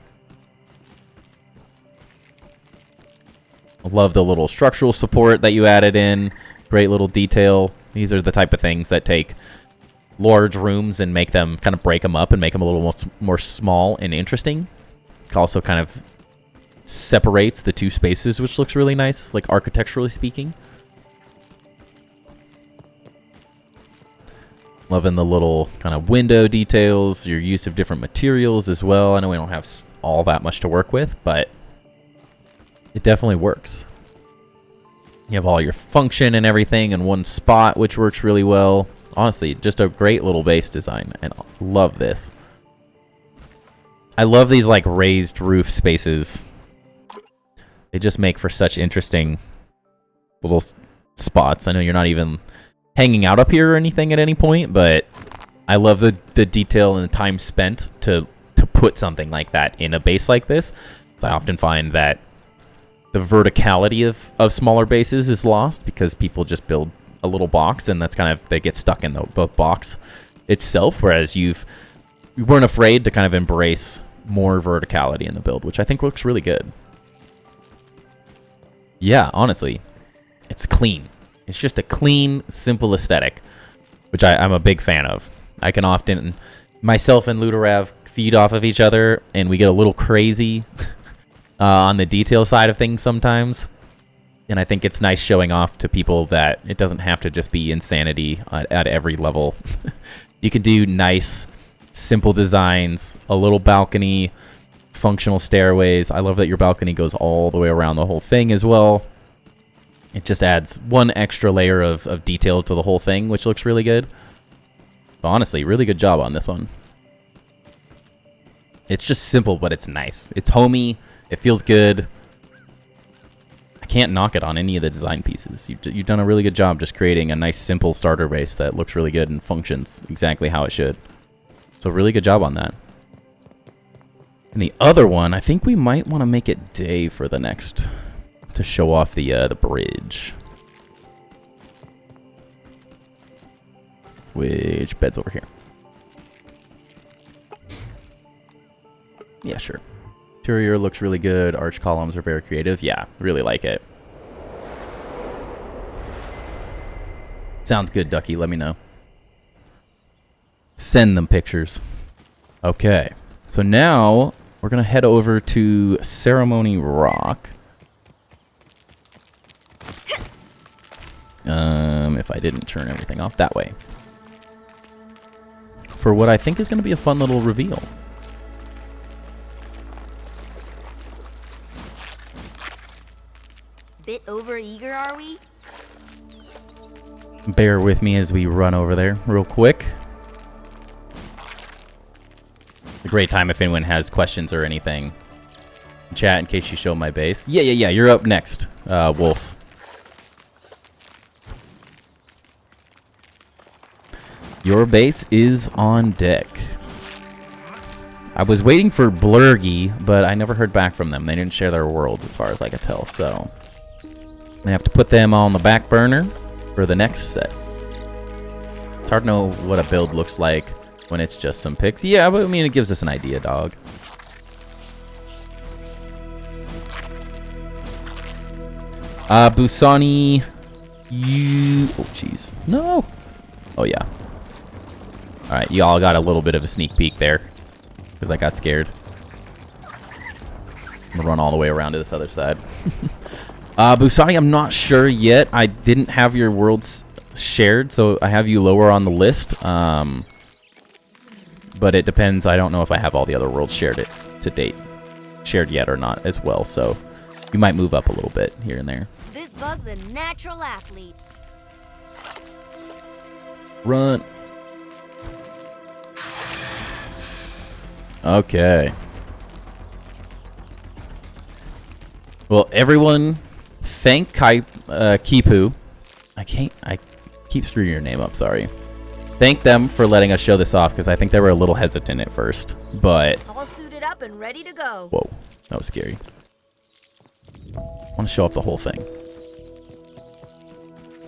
I love the little structural support that you added in. Great little detail. These are the type of things that take large rooms and make them kind of break them up and make them a little more small and interesting. It also kind of separates the two spaces, which looks really nice, like architecturally speaking. Loving the little kind of window details, your use of different materials as well. I know we don't have all that much to work with, but it definitely works. You have all your function and everything in one spot, which works really well. Honestly, just a great little base design, and I love this. I love these like raised roof spaces. They just make for such interesting little spots. I know you're not even hanging out up here or anything at any point, but I love the detail and the time spent to put something like that in a base like this. I often find that the verticality of smaller bases is lost because people just build a little box and that's kind of, they get stuck in the box itself, whereas you weren't afraid to kind of embrace more verticality in the build, which I think looks really good. Yeah, honestly, it's clean. It's just a clean, simple aesthetic, which I'm a big fan of. I can often, myself and Luderav feed off of each other, and we get a little crazy on the detail side of things sometimes. And I think it's nice showing off to people that it doesn't have to just be insanity at every level. You can do nice, simple designs, a little balcony, functional stairways. I love that your balcony goes all the way around the whole thing as well. It just adds one extra layer of detail to the whole thing, which looks really good. But honestly, really good job on this one. It's just simple, but it's nice. It's homey. It feels good. I can't knock it on any of the design pieces. You've done a really good job just creating a nice, simple starter base that looks really good and functions exactly how it should. So really good job on that. And the other one, I think we might want to make it day for the next, to show off the bridge. Which bed's over here? Yeah, sure. Interior looks really good. Arch columns are very creative. Yeah, really like it. Sounds good, Ducky. Let me know. Send them pictures. Okay. So now we're going to head over to Ceremony Rock. If I didn't turn everything off that way. For what I think is going to be a fun little reveal. Bit over-eager, are we? Bear with me as we run over there real quick. A great time if anyone has questions or anything. Chat in case you show my base. Yeah, you're up next, Wolf. Your base is on deck. I was waiting for Blurgy, but I never heard back from them. They didn't share their worlds as far as I could tell, so I have to put them on the back burner for the next set. It's hard to know what a build looks like when it's just some pics. Yeah, but I mean, it gives us an idea, dog. Busani, you... Oh, jeez. No! Oh, yeah. Alright, you all got a little bit of a sneak peek there. Because I got scared. I'm gonna run all the way around to this other side. Busani, I'm not sure yet. I didn't have your worlds shared, so I have you lower on the list. But it depends. I don't know if I have all the other worlds shared shared yet or not as well. So you might move up a little bit here and there. This bug's a natural athlete. Run. Okay. Well, everyone, thank Keipu. I keep screwing your name up, sorry. Thank them for letting us show this off, because I think they were a little hesitant at first, but... All suited up and ready to go. Whoa, that was scary. I want to show off the whole thing.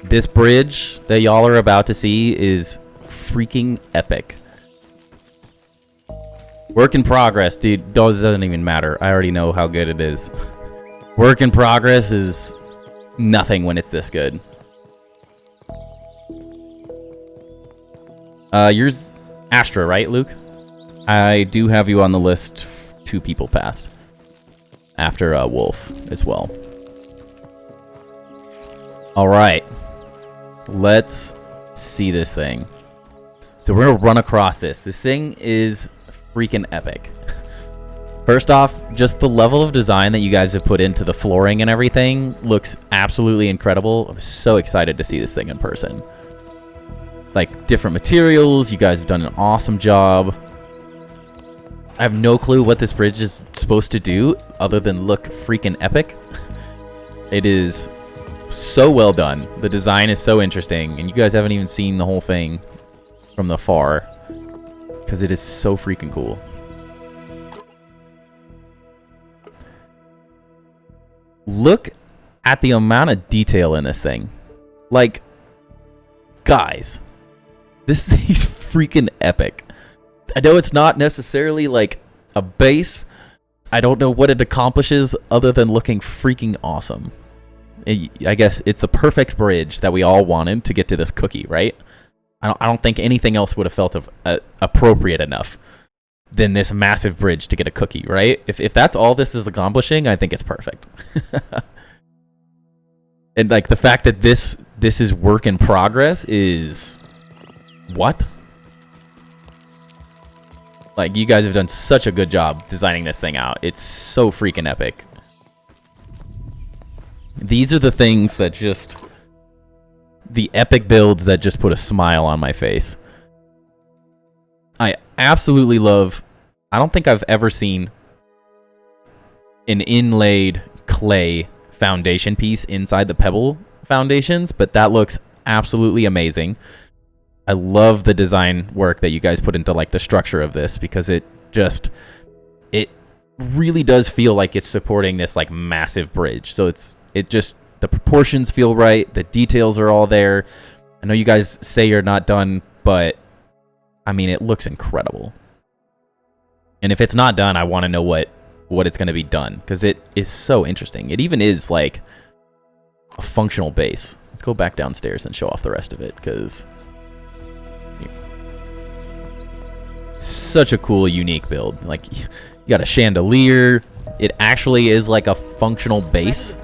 This bridge that y'all are about to see is freaking epic. Work in progress, dude. Those doesn't even matter. I already know how good it is. Work in progress is nothing when it's this good. Yours Astra, right, Luke? I do have you on the list. 2 people passed. After Wolf as well. Alright. Let's see this thing. So we're going to run across this. This thing is freaking epic. First off, just the level of design that you guys have put into the flooring and everything looks absolutely incredible. I'm so excited to see this thing in person. Like, different materials. You guys have done an awesome job. I have no clue what this bridge is supposed to do other than look freaking epic. It is so well done. The design is so interesting. And you guys haven't even seen the whole thing from the far. Because it is so freaking cool. Look at the amount of detail in this thing. Like, guys, this thing's freaking epic. I know it's not necessarily like a base. I don't know what it accomplishes other than looking freaking awesome. I guess it's the perfect bridge that we all wanted to get to this cookie, right? I don't think anything else would have felt appropriate enough than this massive bridge to get a cookie, right? If that's all this is accomplishing, I think it's perfect. And like the fact that this is work in progress is what? Like, you guys have done such a good job designing this thing out. It's so freaking epic. These are the things that just... the epic builds that just put a smile on my face. I absolutely love... I don't think I've ever seen an inlaid clay foundation piece inside the pebble foundations, but that looks absolutely amazing. I love the design work that you guys put into like the structure of this, because it really does feel like it's supporting this like massive bridge. So the proportions feel right, the details are all there. I know you guys say you're not done, but I mean, it looks incredible. And if it's not done, I want to know what it's going to be done, because it is so interesting. It even is like a functional base. Let's go back downstairs and show off the rest of it, because such a cool, unique build. Like, you got a chandelier. It actually is like a functional base,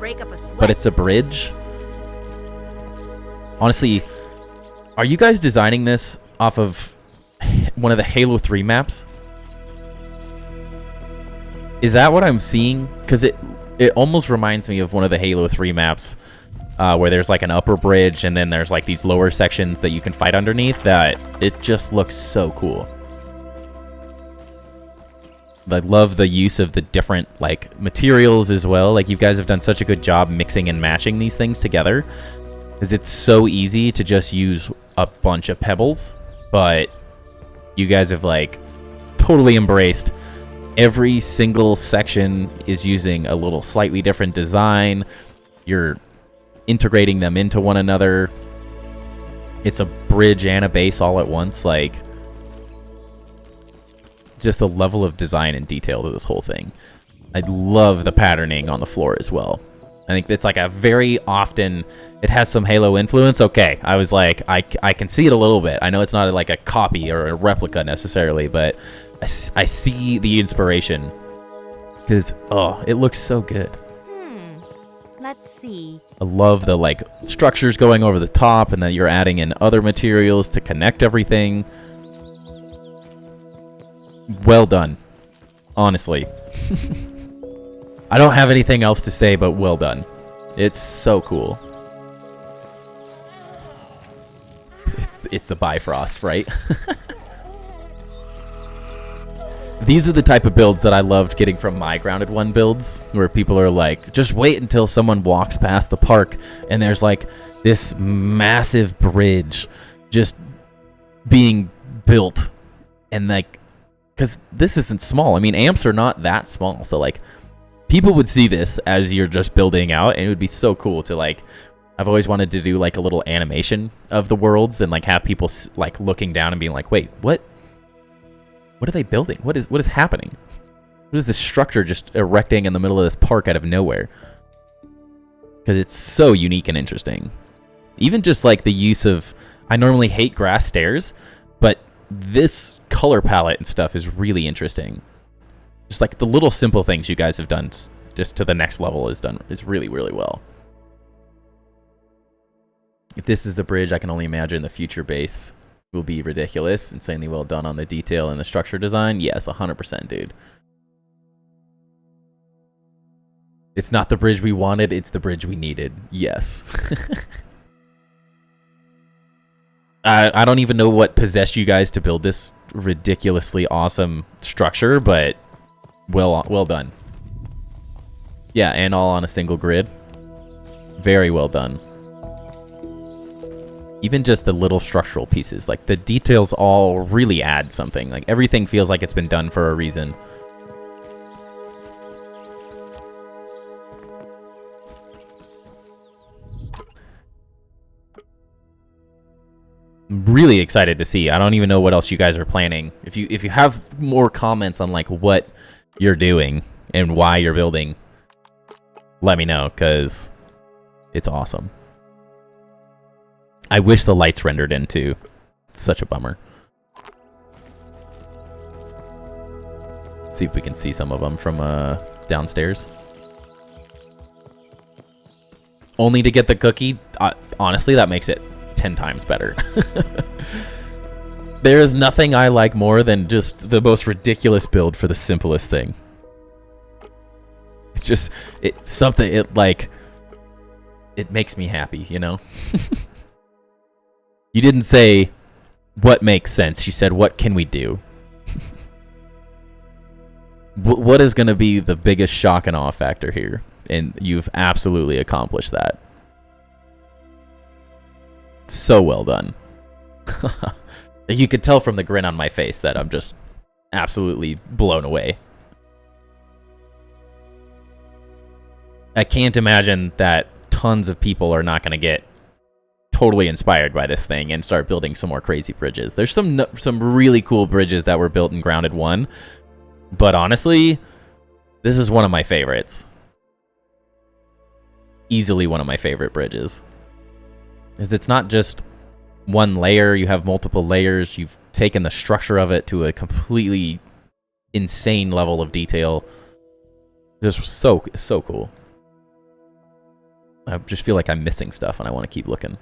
but it's a bridge. Honestly, are you guys designing this off of one of the Halo 3 maps? Is that what I'm seeing? Because it almost reminds me of one of the Halo 3 maps, where there's like an upper bridge and then there's like these lower sections that you can fight underneath. That it just looks so cool. I love the use of the different like materials as well. Like, you guys have done such a good job mixing and matching these things together, because it's so easy to just use a bunch of pebbles, but you guys have like totally embraced every single section is using a little slightly different design. You're integrating them into one another. It's a bridge and a base all at once. Like, just the level of design and detail to this whole thing. I love the patterning on the floor as well. I think it's like a very often, it has some Halo influence. Okay, I was like, I can see it a little bit. I know it's not like a copy or a replica necessarily, but I see the inspiration. Because, oh, it looks so good. Let's see. I love the like structures going over the top, and then you're adding in other materials to connect everything. Well done. Honestly. I don't have anything else to say, but well done. It's so cool. It's the Bifrost, right? These are the type of builds that I loved getting from my Grounded 1 builds, where people are like, just wait until someone walks past the park and there's like this massive bridge just being built. And like, because this isn't small. I mean, amps are not that small. So like, people would see this as you're just building out, and it would be so cool to like, I've always wanted to do like a little animation of the worlds and like have people like looking down and being like, wait, what are they building? What is happening? What is this structure just erecting in the middle of this park out of nowhere? Because it's so unique and interesting. Even just like the use of, I normally hate grass stairs, but this color palette and stuff is really interesting. Just like the little simple things you guys have done just to the next level is really, really well. If this is the bridge, I can only imagine the future base will be ridiculous. Insanely well done on the detail and the structure design. Yes, 100%, dude. It's not the bridge we wanted, it's the bridge we needed. Yes. I don't even know what possessed you guys to build this ridiculously awesome structure, but well done. Yeah, and all on a single grid. Very well done. Even just the little structural pieces, like the details all really add something. Like everything feels like it's been done for a reason. I'm really excited to see. I don't even know what else you guys are planning. If you have more comments on like what you're doing and why you're building, let me know, because it's awesome. I wish the lights rendered in too. It's such a bummer. Let's see if we can see some of them from downstairs. Only to get the cookie? Honestly, that makes it 10 times better. There is nothing I like more than just the most ridiculous build for the simplest thing. It's just, it's something, it makes me happy, you know? You didn't say what makes sense. You said, what can we do? What is going to be the biggest shock and awe factor here? And you've absolutely accomplished that. So well done. You could tell from the grin on my face that I'm just absolutely blown away. I can't imagine that tons of people are not going to get totally inspired by this thing and start building some more crazy bridges. There's some really cool bridges that were built in Grounded 1, but honestly, this is one of my favorites. Easily one of my favorite bridges. Because it's not just one layer, you have multiple layers, you've taken the structure of it to a completely insane level of detail. Just so cool. I just feel like I'm missing stuff and I want to keep looking.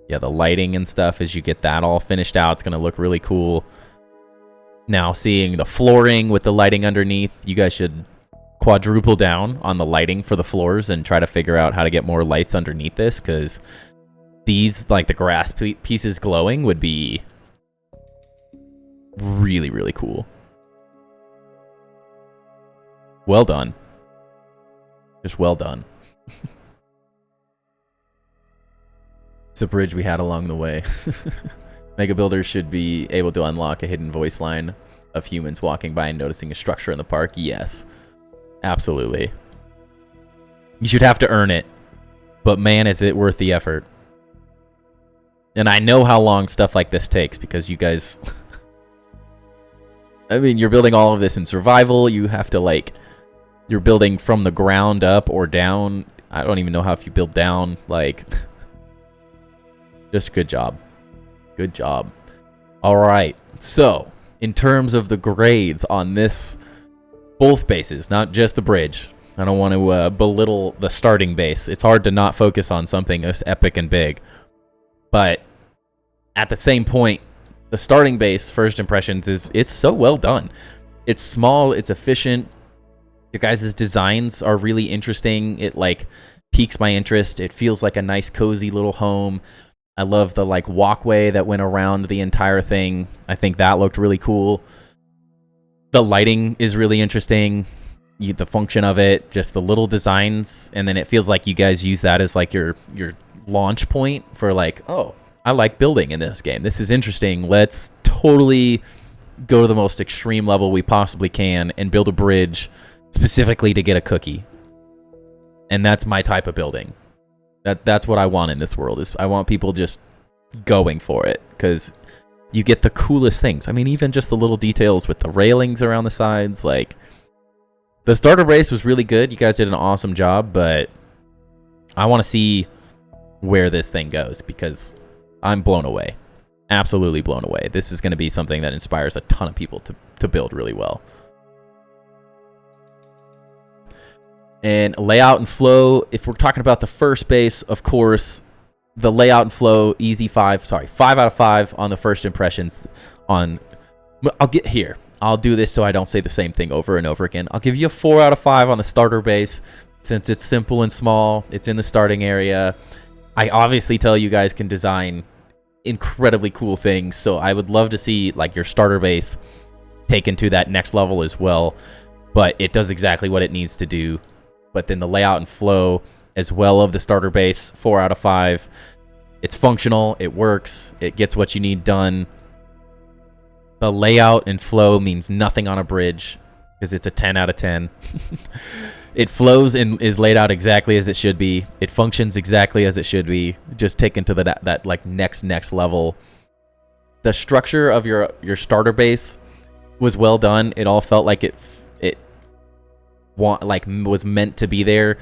Yeah, the lighting and stuff, as you get that all finished out, it's going to look really cool. Now, seeing the flooring with the lighting underneath, you guys should quadruple down on the lighting for the floors and try to figure out how to get more lights underneath this, because these, like the grass pieces glowing, would be really, really cool. Well done. Just well done. It's a bridge we had along the way. Mega builders should be able to unlock a hidden voice line of humans walking by and noticing a structure in the park. Yes, absolutely. You should have to earn it. But man, is it worth the effort. And I know how long stuff like this takes because you guys... I mean, you're building all of this in survival. You have to, like... You're building from the ground up or down. I don't even know how if you build down. Like... Just good job. Good job. All right. So, in terms of the grades on this... Both bases, not just the bridge. I don't want to belittle the starting base. It's hard to not focus on something this epic and big. But at the same point, the starting base, first impressions, it's so well done. It's small, it's efficient. Your guys' designs are really interesting. It like piques my interest. It feels like a nice cozy little home. I love the like walkway that went around the entire thing. I think that looked really cool. The lighting is really interesting. The function of it, just the little designs, and then it feels like you guys use that as like your launch point for like, oh, I like building in this game. This is interesting. Let's totally go to the most extreme level we possibly can and build a bridge specifically to get a cookie. And that's my type of building. That's what I want in this world. Is I want people just going for it because you get the coolest things. I mean, even just the little details with the railings around the sides. Like, the starter base was really good. You guys did an awesome job, but I want to see where this thing goes because I'm blown away. Absolutely blown away. This is going to be something that inspires a ton of people to build really well. And layout and flow, if we're talking about the first base, of course, the layout and flow, easy 5 out of 5 on the first impressions. I'll get here. I'll do this so I don't say the same thing over and over again. I'll give you a 4 out of 5 on the starter base since it's simple and small. It's in the starting area. I obviously tell you guys can design incredibly cool things, so I would love to see like your starter base taken to that next level as well. But it does exactly what it needs to do. But then the layout and flow as well of the starter base, 4 out of 5. It's functional, it works, it gets what you need done. The layout and flow means nothing on a bridge because it's a 10 out of 10. It flows and is laid out exactly as it should be. It functions exactly as it should be, just taken to that like next level. The structure of your starter base was well done. It all felt like it was meant to be there.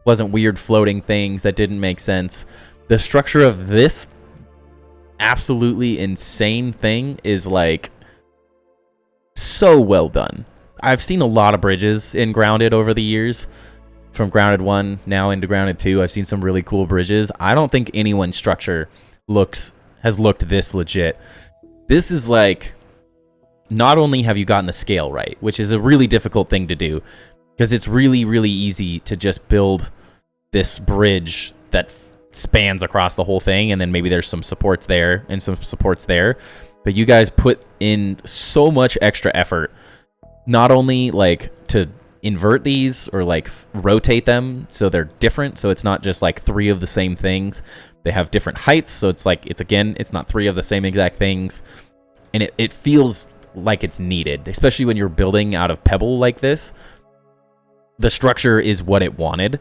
Wasn't weird floating things that didn't make sense. The structure of this absolutely insane thing is like so well done. I've seen a lot of bridges in Grounded over the years. From Grounded 1 now into Grounded 2, I've seen some really cool bridges. I don't think anyone's structure has looked this legit. This is like, not only have you gotten the scale right, which is a really difficult thing to do, because it's really, really easy to just build this bridge that spans across the whole thing, and then maybe there's some supports there and some supports there. But you guys put in so much extra effort, not only like to invert these or like rotate them so they're different, so it's not just like 3 of the same things. They have different heights, so it's like it's not 3 of the same exact things, and it feels like it's needed, especially when you're building out of pebble like this. The structure is what it wanted,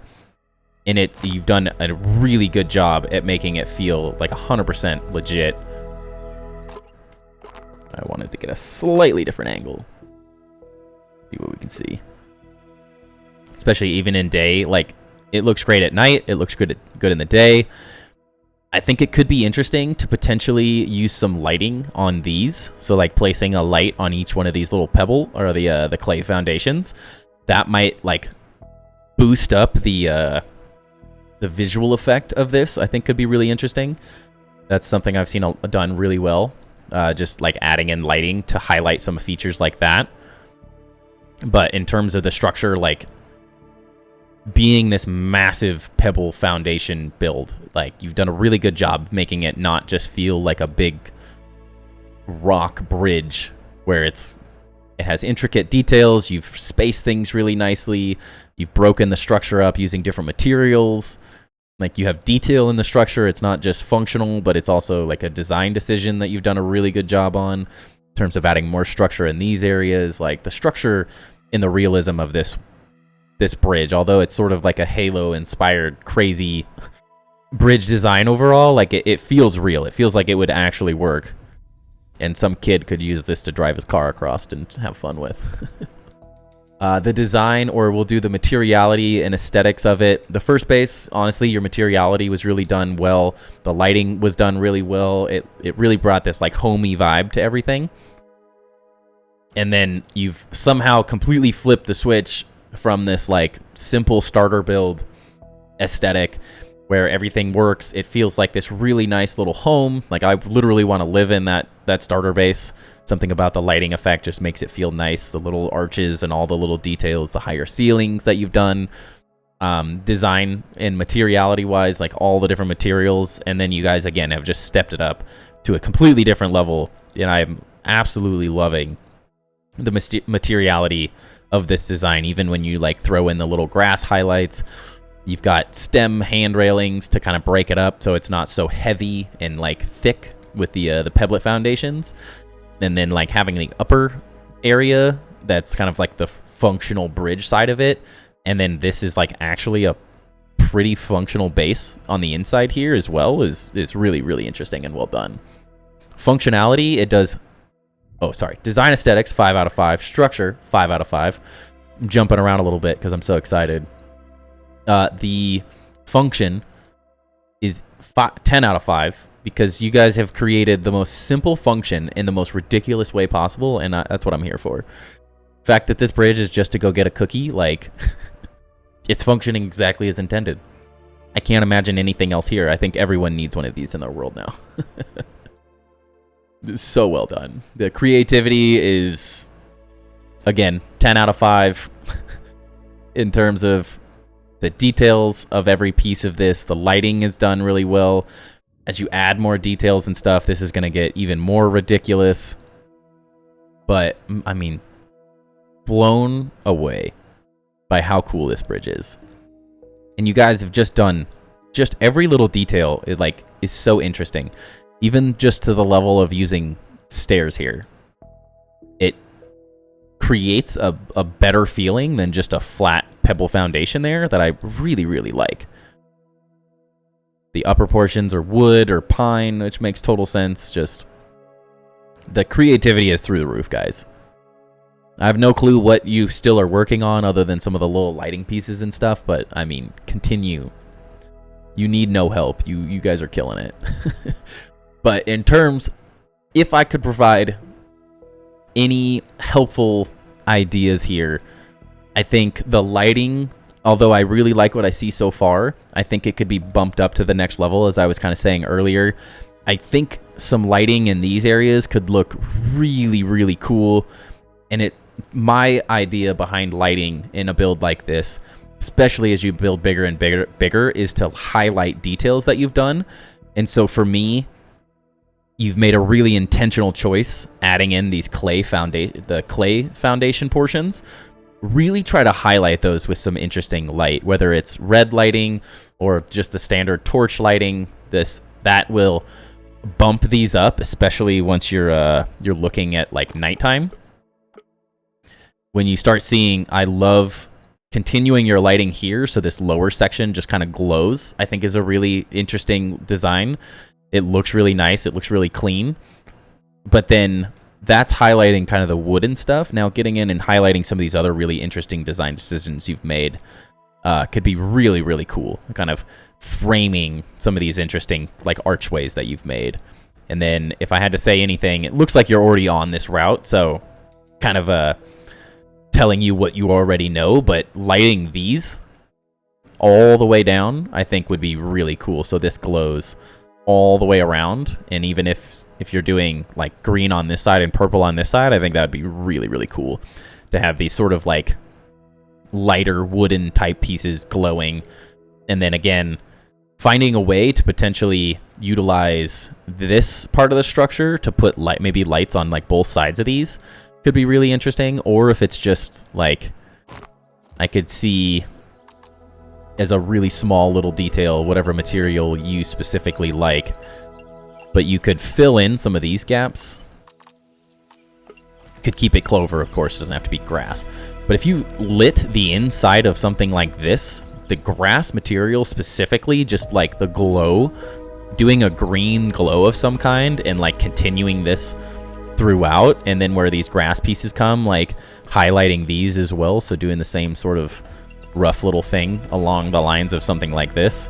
and you've done a really good job at making it feel like 100% legit. I wanted to get a slightly different angle. See what we can see. Especially even in day, like it looks great at night. It looks good in the day. I think it could be interesting to potentially use some lighting on these. So like placing a light on each one of these little pebble or the clay foundations. That might like boost up the visual effect of this. I think could be really interesting. That's something I've seen done really well. Just like adding in lighting to highlight some features like that. But in terms of the structure, like being this massive pebble foundation build, like you've done a really good job making it not just feel like a big rock bridge where it has intricate details. You've spaced things really nicely. You've broken the structure up using different materials. Like you have detail in the structure. It's not just functional, but it's also like a design decision that you've done a really good job on in terms of adding more structure in these areas. Like the structure in the realism of this bridge, although it's sort of like a Halo inspired crazy bridge design overall, like it feels real. It feels like it would actually work. And some kid could use this to drive his car across and have fun with. The design, or we'll do the materiality and aesthetics of it. The first base, honestly, your materiality was really done well. The lighting was done really well. It really brought this like homey vibe to everything. And then you've somehow completely flipped the switch from this like simple starter build aesthetic where everything works. It feels like this really nice little home. Like I literally want to live in that starter base. Something about the lighting effect just makes it feel nice. The little arches and all the little details, the higher ceilings that you've done, design and materiality wise, like all the different materials. And then you guys again have just stepped it up to a completely different level. And I'm absolutely loving the materiality of this design. Even when you like throw in the little grass highlights, you've got stem hand railings to kind of break it up so it's not so heavy and like thick with the pebblet foundations. And then like having the upper area that's kind of like the functional bridge side of it. And then this is like actually a pretty functional base on the inside here as well is really, really interesting and well done. Functionality, it does... Oh, sorry. Design aesthetics, 5 out of 5. Structure, 5 out of 5. I'm jumping around a little bit because I'm so excited. The function is 10 out of 5. Because you guys have created the most simple function in the most ridiculous way possible, and that's what I'm here for. The fact that this bridge is just to go get a cookie, like, it's functioning exactly as intended. I can't imagine anything else here. I think everyone needs one of these in their world now. So well done. The creativity is, again, 10 out of 5 in terms of the details of every piece of this. The lighting is done really well. As you add more details and stuff, this is going to get even more ridiculous. But, I mean, blown away by how cool this bridge is. And you guys have just done, just every little detail is so interesting. Even just to the level of using stairs here. It creates a better feeling than just a flat pebble foundation there that I really, really like. The upper portions are wood or pine, which makes total sense. Just the creativity is through the roof, guys. I have no clue what you still are working on other than some of the little lighting pieces and stuff, but I mean, continue. You need no help. You guys are killing it. But in terms, if I could provide any helpful ideas here, I think the lighting... Although I really like what I see so far, I think it could be bumped up to the next level, as I was kind of saying earlier. I think some lighting in these areas could look really, really cool. And my idea behind lighting in a build like this, especially as you build bigger and bigger, is to highlight details that you've done. And so for me, you've made a really intentional choice adding in these clay foundation portions. Really try to highlight those with some interesting light, whether it's red lighting or just the standard torch lighting. That will bump these up, especially once you're looking at like nighttime. When you start seeing, I love continuing your lighting here, so this lower section just kind of glows. I think is a really interesting design. It looks really nice. It looks really clean. But then that's highlighting kind of the wooden stuff. Now getting in and highlighting some of these other really interesting design decisions you've made could be really, really cool. Kind of framing some of these interesting like archways that you've made. And then if I had to say anything, it looks like you're already on this route. So kind of telling you what you already know, but lighting these all the way down, I think would be really cool. So this glows all the way around, and even if you're doing like green on this side and purple on this side, I think that would be really, really cool to have these sort of like lighter wooden type pieces glowing. And then again, finding a way to potentially utilize this part of the structure to put maybe lights on like both sides of these could be really interesting. Or if it's just like, I could see as a really small little detail, whatever material you specifically like. But you could fill in some of these gaps. Could keep it clover, of course, it doesn't have to be grass. But if you lit the inside of something like this the grass material specifically, just like the glow, doing a green glow of some kind and like continuing this throughout, and then where these grass pieces come, like highlighting these as well, so doing the same sort of rough little thing along the lines of something like this,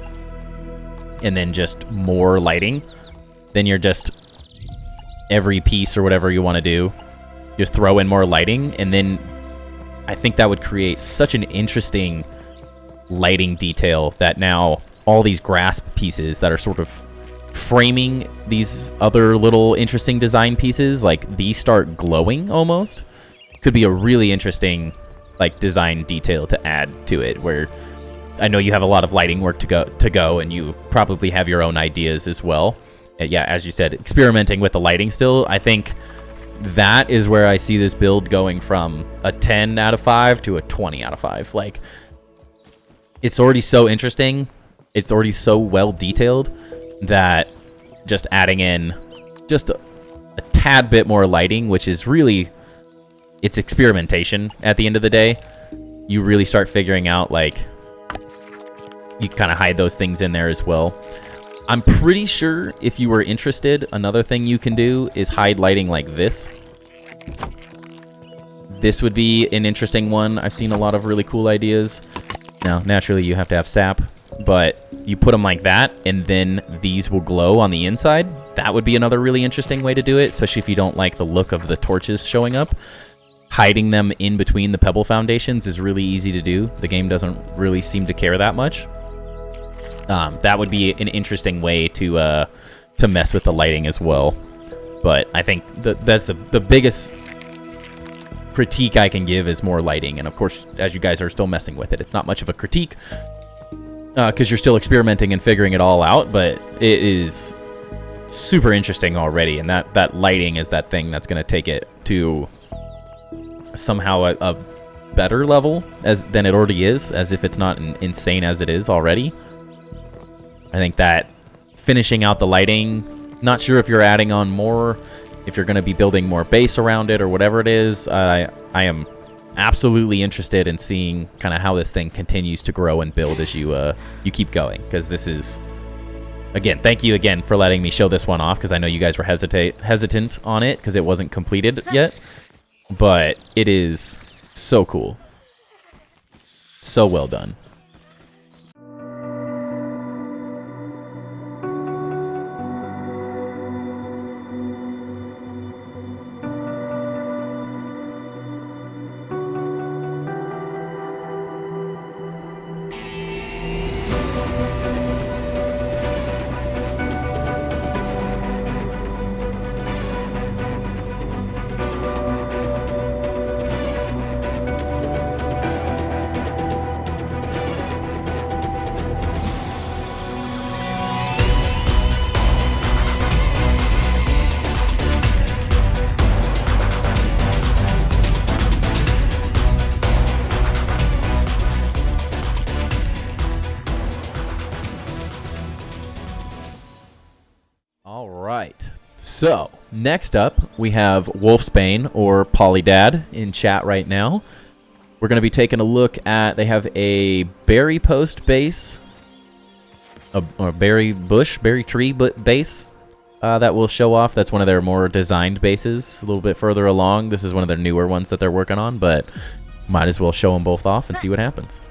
and then just more lighting. Then you're just every piece or whatever you want to do, just throw in more lighting, and then I think that would create such an interesting lighting detail that now all these grass pieces that are sort of framing these other little interesting design pieces, like these start glowing almost. Could be a really interesting like design detail to add to it, where I know you have a lot of lighting work to go, and you probably have your own ideas as well. And yeah, as you said, experimenting with the lighting still. I think that is where I see this build going from a 10 out of 5 to a 20 out of 5. Like, it's already so interesting. It's already so well detailed that just adding in just a tad bit more lighting, which is really, it's experimentation at the end of the day. You really start figuring out, like, you kind of hide those things in there as well. I'm pretty sure if you were interested, another thing you can do is hide lighting like this. This would be an interesting one. I've seen a lot of really cool ideas. Now, naturally, you have to have sap, but you put them like that, and then these will glow on the inside. That would be another really interesting way to do it, especially if you don't like the look of the torches showing up. Hiding them in between the pebble foundations is really easy to do. The game doesn't really seem to care that much. That would be an interesting way to mess with the lighting as well. But I think that's the biggest critique I can give is more lighting. And of course, as you guys are still messing with it, it's not much of a critique because you're still experimenting and figuring it all out. But it is super interesting already, and that lighting is that thing that's going to take it to somehow a better level than it already is, as if it's not insane as it is already. I think that finishing out the lighting, not sure if you're adding on more, if you're going to be building more base around it or whatever it is. I am absolutely interested in seeing kind of how this thing continues to grow and build as you keep going, because this is, again, thank you again for letting me show this one off, because I know you guys were hesitant on it because it wasn't completed yet, but it is so cool. So well done. All right. So, next up, we have Wolfsbayn, or Polydad, in chat right now. We're going to be taking a look at, they have a berry post base, a berry tree base that will show off. That's one of their more designed bases, a little bit further along. This is one of their newer ones that they're working on, but might as well show them both off and see what happens.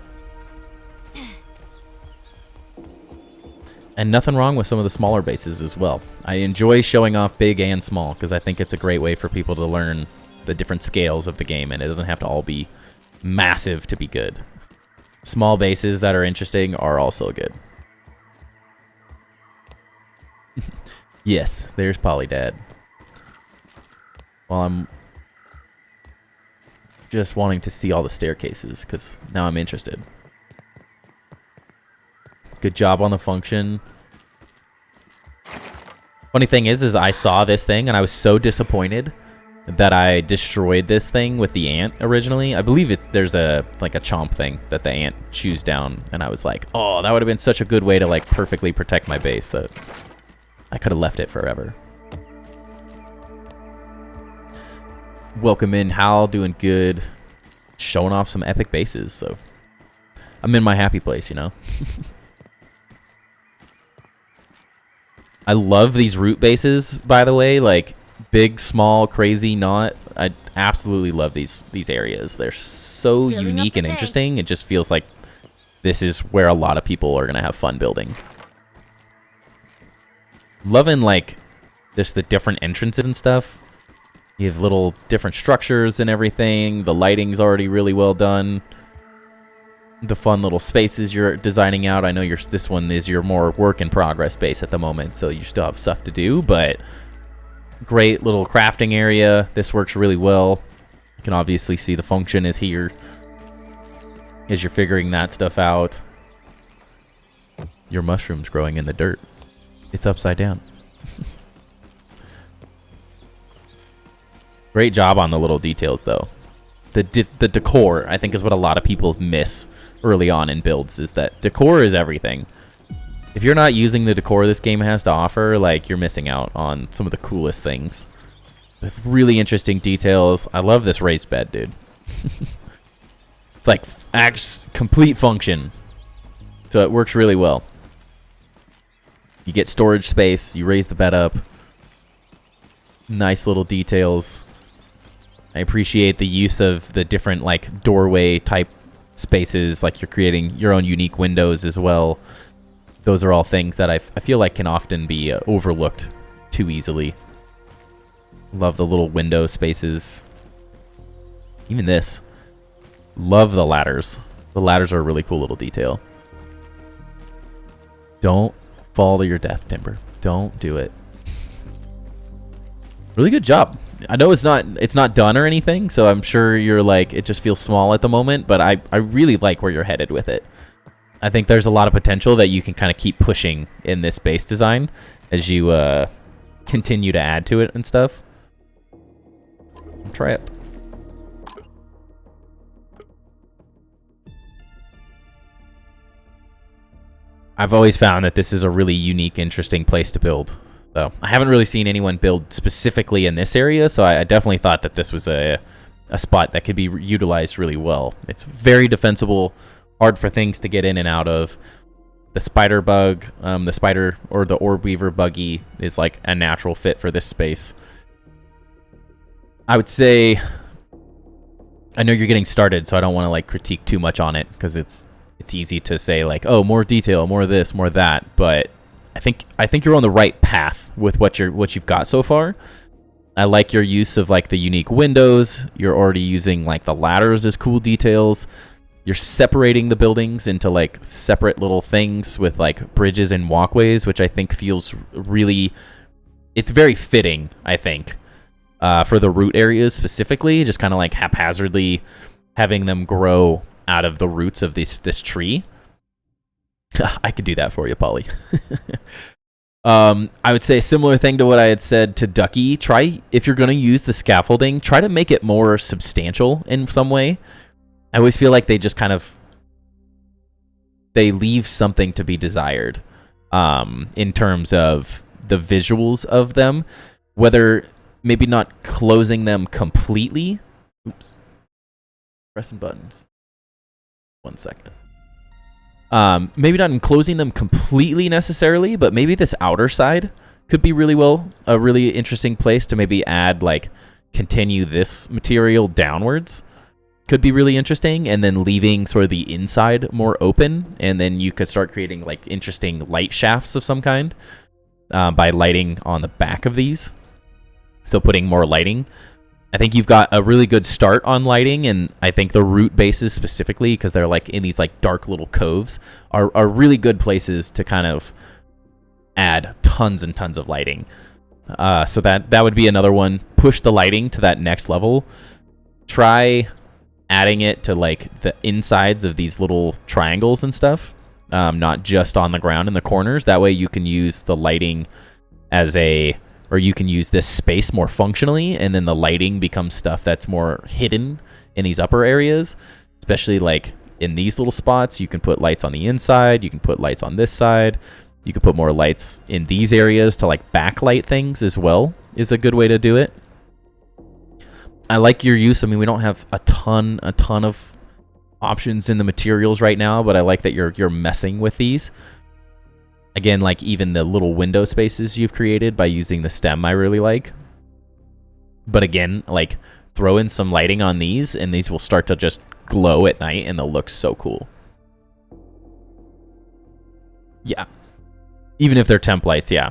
And nothing wrong with some of the smaller bases as well. I enjoy showing off big and small because I think it's a great way for people to learn the different scales of the game, and it doesn't have to all be massive to be good. Small bases that are interesting are also good. Yes, there's Polydad. Well, I'm just wanting to see all the staircases because now I'm interested. Good job on the function. Funny thing is I saw this thing and I was so disappointed that I destroyed this thing with the ant originally. I believe there's a chomp thing that the ant chews down, and I was like, oh, that would have been such a good way to like perfectly protect my base that I could have left it forever. Welcome in, Hal, doing good. Showing off some epic bases, so I'm in my happy place, you know? I love these root bases, by the way, like big, small, crazy, not. I absolutely love these areas. They're so unique and interesting. It just feels like this is where a lot of people are going to have fun building. Loving, like, just the different entrances and stuff. You have little different structures and everything. The lighting's already really well done. The fun little spaces you're designing out. I know this one is your more work in progress base at the moment, so you still have stuff to do, but great little crafting area. This works really well. You can obviously see the function is here as you're figuring that stuff out. Your mushroom's growing in the dirt. It's upside down. Great job on the little details, though. The decor, I think, is what a lot of people miss early on in builds, is that decor is everything. If you're not using the decor this game has to offer, like, you're missing out on some of the coolest things. The really interesting details. I love this raised bed, dude. It's like complete function. So it works really well. You get storage space, you raise the bed up. Nice little details. I appreciate the use of the different, like, doorway type spaces, like you're creating your own unique windows as well. Those are all things that I feel like can often be overlooked too easily. Love the little window spaces. Even this. Love the ladders. The ladders are a really cool little detail. Don't fall to your death, Timber. Don't do it. Really good job. I know it's not done or anything, so I'm sure you're like, it just feels small at the moment, but I really like where you're headed with it. I think there's a lot of potential that you can kind of keep pushing in this base design as you continue to add to it and stuff. Try it. I've always found that this is a really unique, interesting place to build. So I haven't really seen anyone build specifically in this area, so I definitely thought that this was a spot that could be utilized really well. It's very defensible, hard for things to get in and out of. The spider bug, the spider or the orb weaver buggy is like a natural fit for this space. I would say, I know you're getting started, so I don't want to like critique too much on it, because it's easy to say like, oh, more detail, more this, more that, but I think you're on the right path with what you've got so far. I like your use of like the unique windows. You're already using like the ladders as cool details. You're separating the buildings into like separate little things with like bridges and walkways, which I think feels really, it's very fitting, I think, for the root areas specifically, just kind of like haphazardly having them grow out of the roots of this tree. I could do that for you, Polly. I would say a similar thing to what I had said to Ducky. Try, if you're going to use the scaffolding, try to make it more substantial in some way. I always feel like they just kind of, they leave something to be desired in terms of the visuals of them. Whether, maybe not closing them completely. Oops. Pressing buttons. 1 second. Maybe not enclosing them completely necessarily, but maybe this outer side could be a really interesting place to maybe add, like, continue this material downwards. Could be really interesting, and then leaving sort of the inside more open, and then you could start creating, like, interesting light shafts of some kind by lighting on the back of these. So putting more lighting. I think you've got a really good start on lighting, and I think the root bases specifically, because they're like in these like dark little coves, are really good places to kind of add tons and tons of lighting. So that would be another one. Push the lighting to that next level. Try adding it to like the insides of these little triangles and stuff, not just on the ground in the corners. That way you can use the lighting as or you can use this space more functionally, and then the lighting becomes stuff that's more hidden in these upper areas, especially like in these little spots. You can put lights on the inside, you can put lights on this side, you can put more lights in these areas to like backlight things as well, is a good way to do it. I like your use. I mean, we don't have a ton of options in the materials right now, but I like that you're messing with these. Again, like even the little window spaces you've created by using the stem, I really like. But again, like throw in some lighting on these, and these will start to just glow at night, and they'll look so cool. Yeah. Even if they're templates, yeah.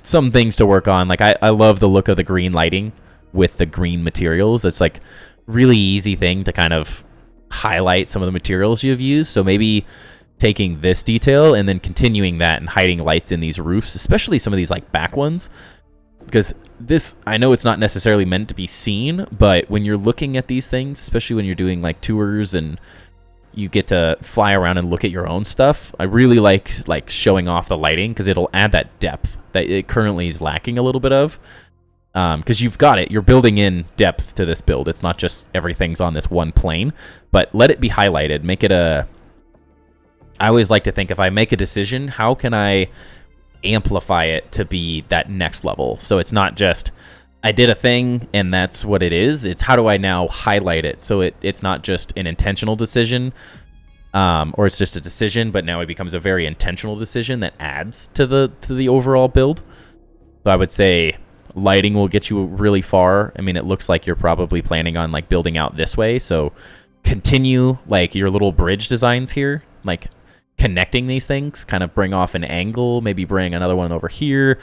Some things to work on. Like I love the look of the green lighting with the green materials. It's like really easy thing to kind of highlight some of the materials you've used. So maybe taking this detail and then continuing that and hiding lights in these roofs, especially some of these like back ones. Because this, I know it's not necessarily meant to be seen, but when you're looking at these things, especially when you're doing like tours and you get to fly around and look at your own stuff, I really like showing off the lighting because it'll add that depth that it currently is lacking a little bit of. Because you've got it, you're building in depth to this build. It's not just everything's on this one plane, but let it be highlighted. Make it a... I always like to think, if I make a decision, how can I amplify it to be that next level? So it's not just, I did a thing and that's what it is. It's how do I now highlight it so it's not just an intentional decision, or it's just a decision, but now it becomes a very intentional decision that adds to the overall build. So I would say lighting will get you really far. I mean, it looks like you're probably planning on like building out this way, so continue like your little bridge designs here, like connecting these things, kind of bring off an angle, maybe bring another one over here.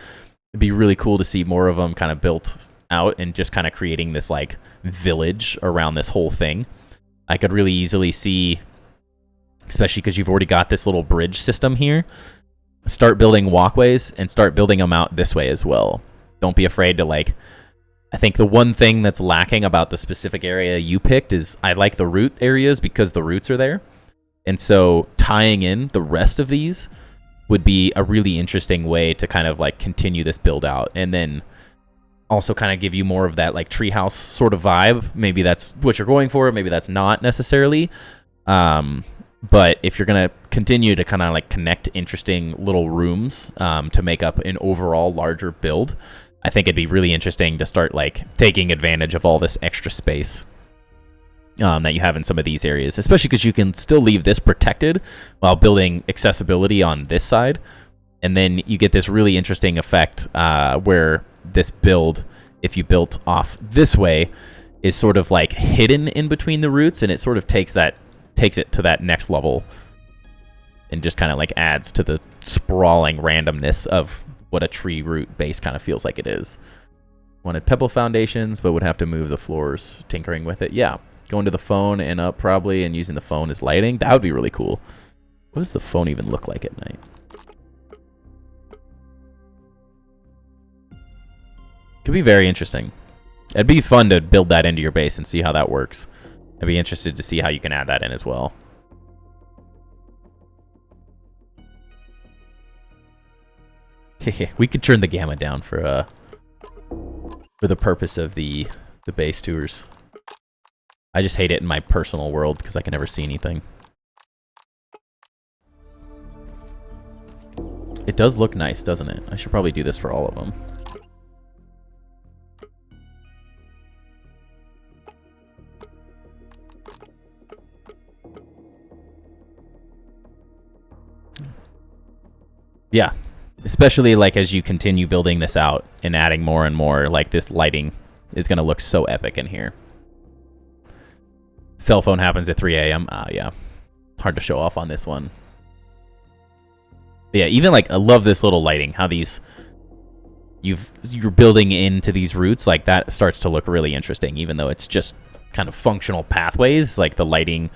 It'd be really cool to see more of them kind of built out and just kind of creating this like village around this whole thing. I could really easily see, especially because you've already got this little bridge system here, start building walkways and start building them out this way as well. Don't be afraid to like, I think the one thing that's lacking about the specific area you picked is I like the root areas because the roots are there. And so tying in the rest of these would be a really interesting way to kind of like continue this build out, and then also kind of give you more of that like treehouse sort of vibe. Maybe that's what you're going for, maybe that's not necessarily. But if you're going to continue to kind of like connect interesting little rooms to make up an overall larger build, I think it'd be really interesting to start like taking advantage of all this extra space that you have in some of these areas, especially because you can still leave this protected while building accessibility on this side. And then you get this really interesting effect where this build, if you built off this way, is sort of like hidden in between the roots, and it sort of takes it to that next level and just kind of like adds to the sprawling randomness of what a tree root base kind of feels like it is. Wanted pebble foundations, but would have to move the floors, tinkering with it. Yeah. Going to the phone and up probably, and using the phone as lighting. That would be really cool. What does the phone even look like at night? Could be very interesting. It'd be fun to build that into your base and see how that works. I'd be interested to see how you can add that in as well. We could turn the gamma down for the purpose of the base tours. I just hate it in my personal world because I can never see anything. It does look nice, doesn't it? I should probably do this for all of them. Yeah, especially like as you continue building this out and adding more and more, like this lighting is going to look so epic in here. Cell phone happens at 3 a.m. Yeah. Hard to show off on this one. But yeah, even like I love this little lighting, how these you're building into these roots, like that starts to look really interesting, even though it's just kind of functional pathways, like the lighting,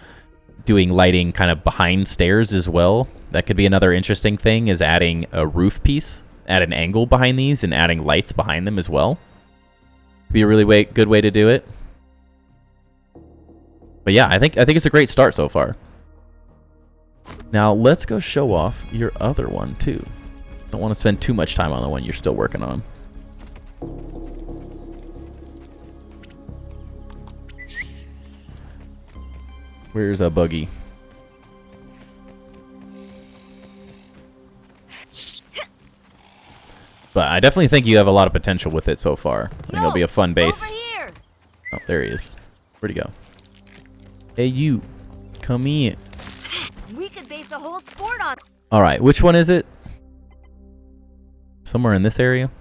doing lighting kind of behind stairs as well. That could be another interesting thing, is adding a roof piece at an angle behind these and adding lights behind them as well. Be a really good way to do it. But yeah, I think it's a great start so far. Now let's go show off your other one too. Don't want to spend too much time on the one you're still working on. Where's a buggy? But I definitely think you have a lot of potential with it so far. I think it'll be a fun base. Over here. Oh, there he is. Where'd he go? Hey, you. Come here. We could base a whole sport on. All right, which one is it? Somewhere in this area?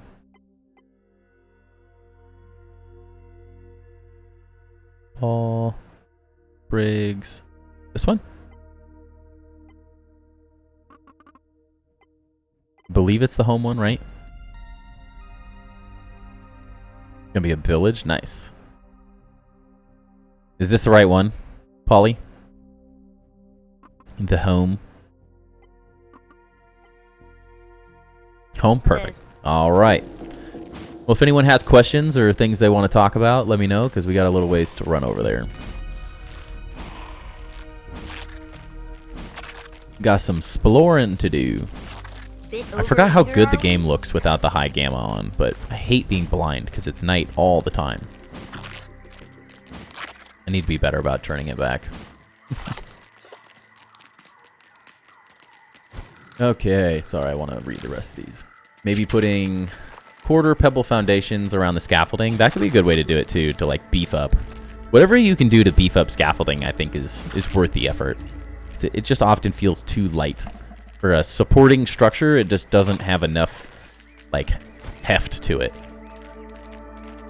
Paul Briggs. This one? Believe it's the home one, right? Gonna be a village? Nice. Is this the right one, Polly? The home. Home? Perfect. All right. Well, if anyone has questions or things they want to talk about, let me know, because we got a little ways to run over there. Got some exploring to do. I forgot how good the game looks without the high gamma on, but I hate being blind because it's night all the time. I need to be better about turning it back. Okay, sorry, I want to read the rest of these. Maybe putting quarter pebble foundations around the scaffolding. That could be a good way to do it too, to like beef up. Whatever you can do to beef up scaffolding, I think is worth the effort. It just often feels too light. For a supporting structure, it just doesn't have enough, like, heft to it.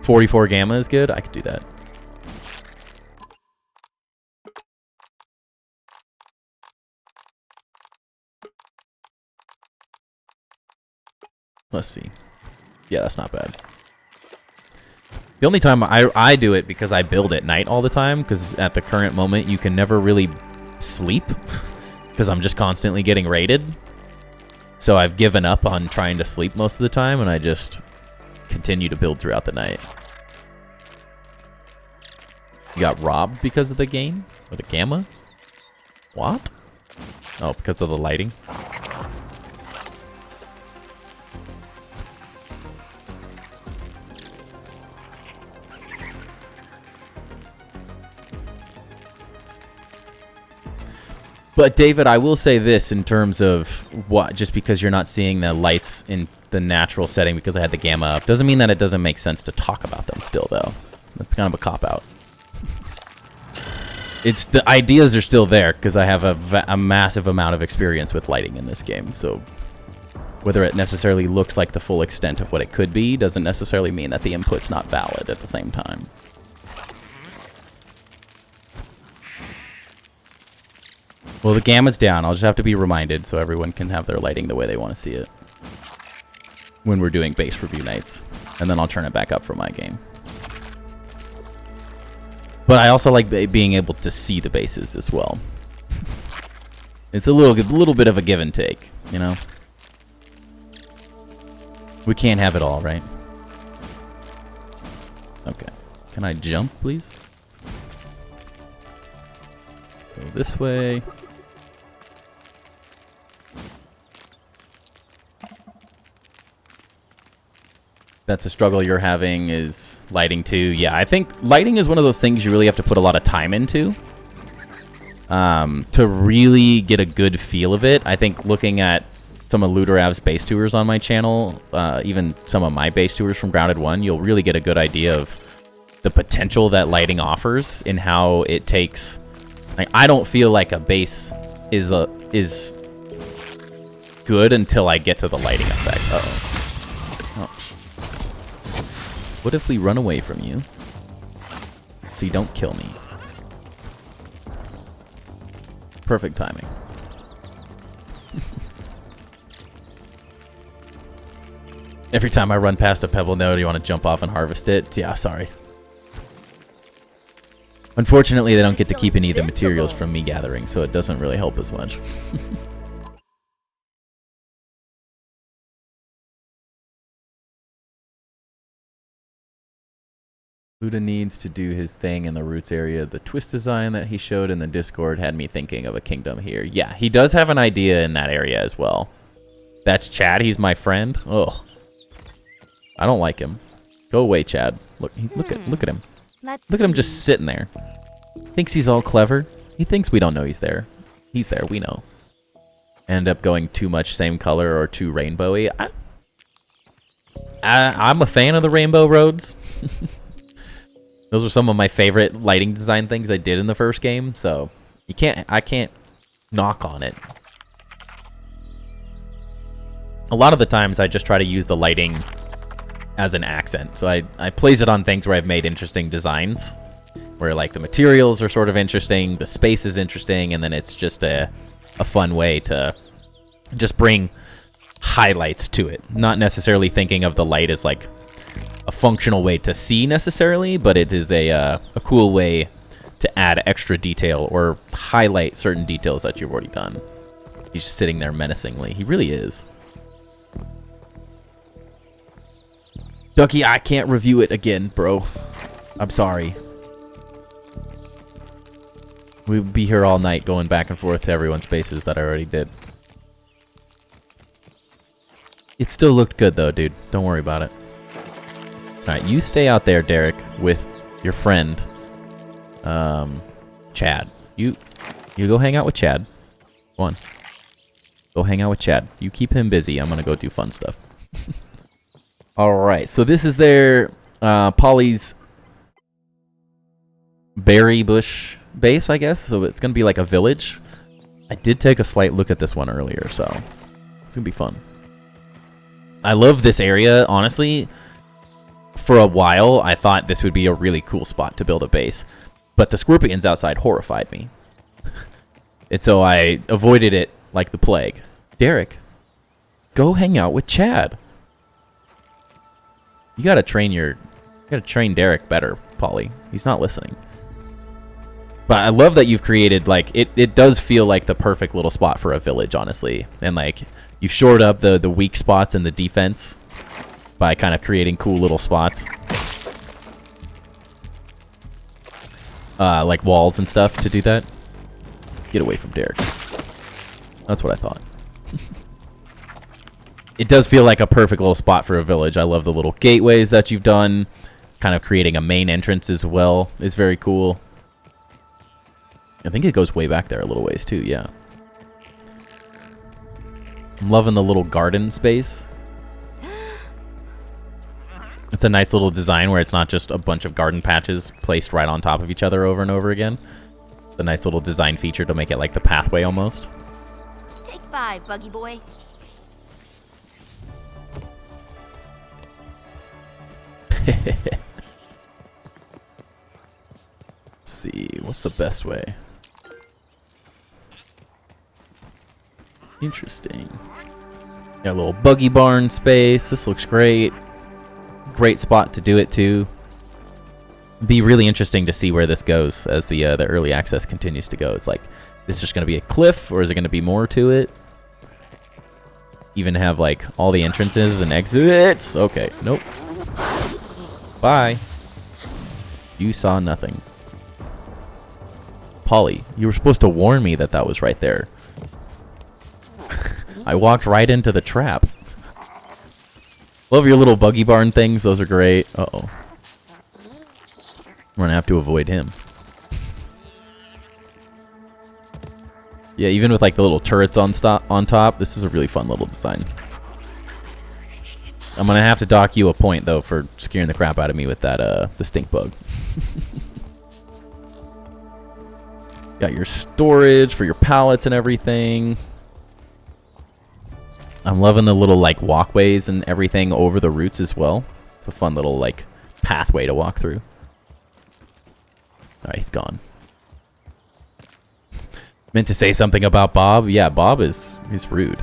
44 gamma is good. I could do that. Let's see. Yeah, that's not bad. The only time I do it because I build at night all the time, because at the current moment you can never really sleep. Because I'm just constantly getting raided. So I've given up on trying to sleep most of the time, and I just continue to build throughout the night. You got robbed because of the game? Or the gamma? What? Oh, because of the lighting? But David, I will say this in terms of what, just because you're not seeing the lights in the natural setting because I had the gamma up, doesn't mean that it doesn't make sense to talk about them still, though. That's kind of a cop-out. It's the ideas are still there because I have a massive amount of experience with lighting in this game. So whether it necessarily looks like the full extent of what it could be doesn't necessarily mean that the input's not valid at the same time. Well, the gamma's down. I'll just have to be reminded so everyone can have their lighting the way they want to see it when we're doing base review nights. And then I'll turn it back up for my game. But I also like being able to see the bases as well. It's a little bit of a give and take, you know? We can't have it all, right? Okay. Can I jump, please? Go this way. That's a struggle you're having, is lighting too. Yeah, I think lighting is one of those things you really have to put a lot of time into to really get a good feel of it. I think looking at some of Ludorav's base tours on my channel, even some of my base tours from Grounded 1, you'll really get a good idea of the potential that lighting offers in how it takes... Like, I don't feel like a base is good until I get to the lighting effect. Uh-oh. What if we run away from you so you don't kill me? Perfect timing. Every time I run past a pebble node, you want to jump off and harvest it? Yeah, sorry. Unfortunately, they don't get to keep any of the materials from me gathering, so it doesn't really help as much. Luda needs to do his thing in the roots area. The twist design that he showed in the Discord had me thinking of a kingdom here. Yeah, he does have an idea in that area as well. That's Chad. He's my friend. Oh, I don't like him. Go away, Chad. Look at him. Look at him just sitting there. Thinks he's all clever. He thinks we don't know he's there. He's there. We know. End up going too much same color or too rainbowy. I'm a fan of the rainbow roads. Those were some of my favorite lighting design things I did in the first game, so I can't knock on it. A lot of the times I just try to use the lighting as an accent. So I place it on things where I've made interesting designs, where like the materials are sort of interesting, the space is interesting, and then it's just a fun way to just bring highlights to it. Not necessarily thinking of the light as like a functional way to see necessarily, but it is a cool way to add extra detail or highlight certain details that you've already done. He's just sitting there menacingly. He really is. Ducky, I can't review it again, bro. I'm sorry. We'll be here all night going back and forth to everyone's spaces that I already did. It still looked good though, dude. Don't worry about it. Alright, you stay out there, Derek, with your friend, Chad. You go hang out with Chad. Go on. Go hang out with Chad. You keep him busy. I'm gonna go do fun stuff. Alright, so this is their Polly's berry bush base, I guess. So it's gonna be like a village. I did take a slight look at this one earlier, so it's gonna be fun. I love this area, honestly. For a while, I thought this would be a really cool spot to build a base, but the scorpions outside horrified me. And so I avoided it like the plague. Derek, go hang out with Chad. You gotta train Derek better, Polly. He's not listening. But I love that you've created, like, it does feel like the perfect little spot for a village, honestly. And, like, you've shored up the weak spots in the defense by kind of creating cool little spots. Like walls and stuff to do that. Get away from Derek. That's what I thought. It does feel like a perfect little spot for a village. I love the little gateways that you've done. Kind of creating a main entrance as well is very cool. I think it goes way back there a little ways too, yeah. I'm loving the little garden space. It's a nice little design where it's not just a bunch of garden patches placed right on top of each other over and over again. It's a nice little design feature to make it like the pathway almost. Take 5, Buggy Boy. Let's see, what's the best way? Interesting. Got a little buggy barn space. This looks great. Great spot to do it too. Be really interesting to see where this goes as the early access continues to go. It's like, this just going to be a cliff, or is it going to be more to it? Even have like all the entrances and exits. Okay, nope. Bye. You saw nothing. Polly, you were supposed to warn me that that was right there. I walked right into the trap. Love your little buggy barn things. Those are great. Uh-oh. We're gonna have to avoid him. Yeah, even with like the little turrets on top, this is a really fun little design. I'm gonna have to dock you a point though for scaring the crap out of me with that the stink bug. Got your storage for your pallets and everything. I'm loving the little like walkways and everything over the roots as well. It's a fun little like pathway to walk through. Alright, he's gone. Meant to say something about Bob. Yeah, Bob is rude.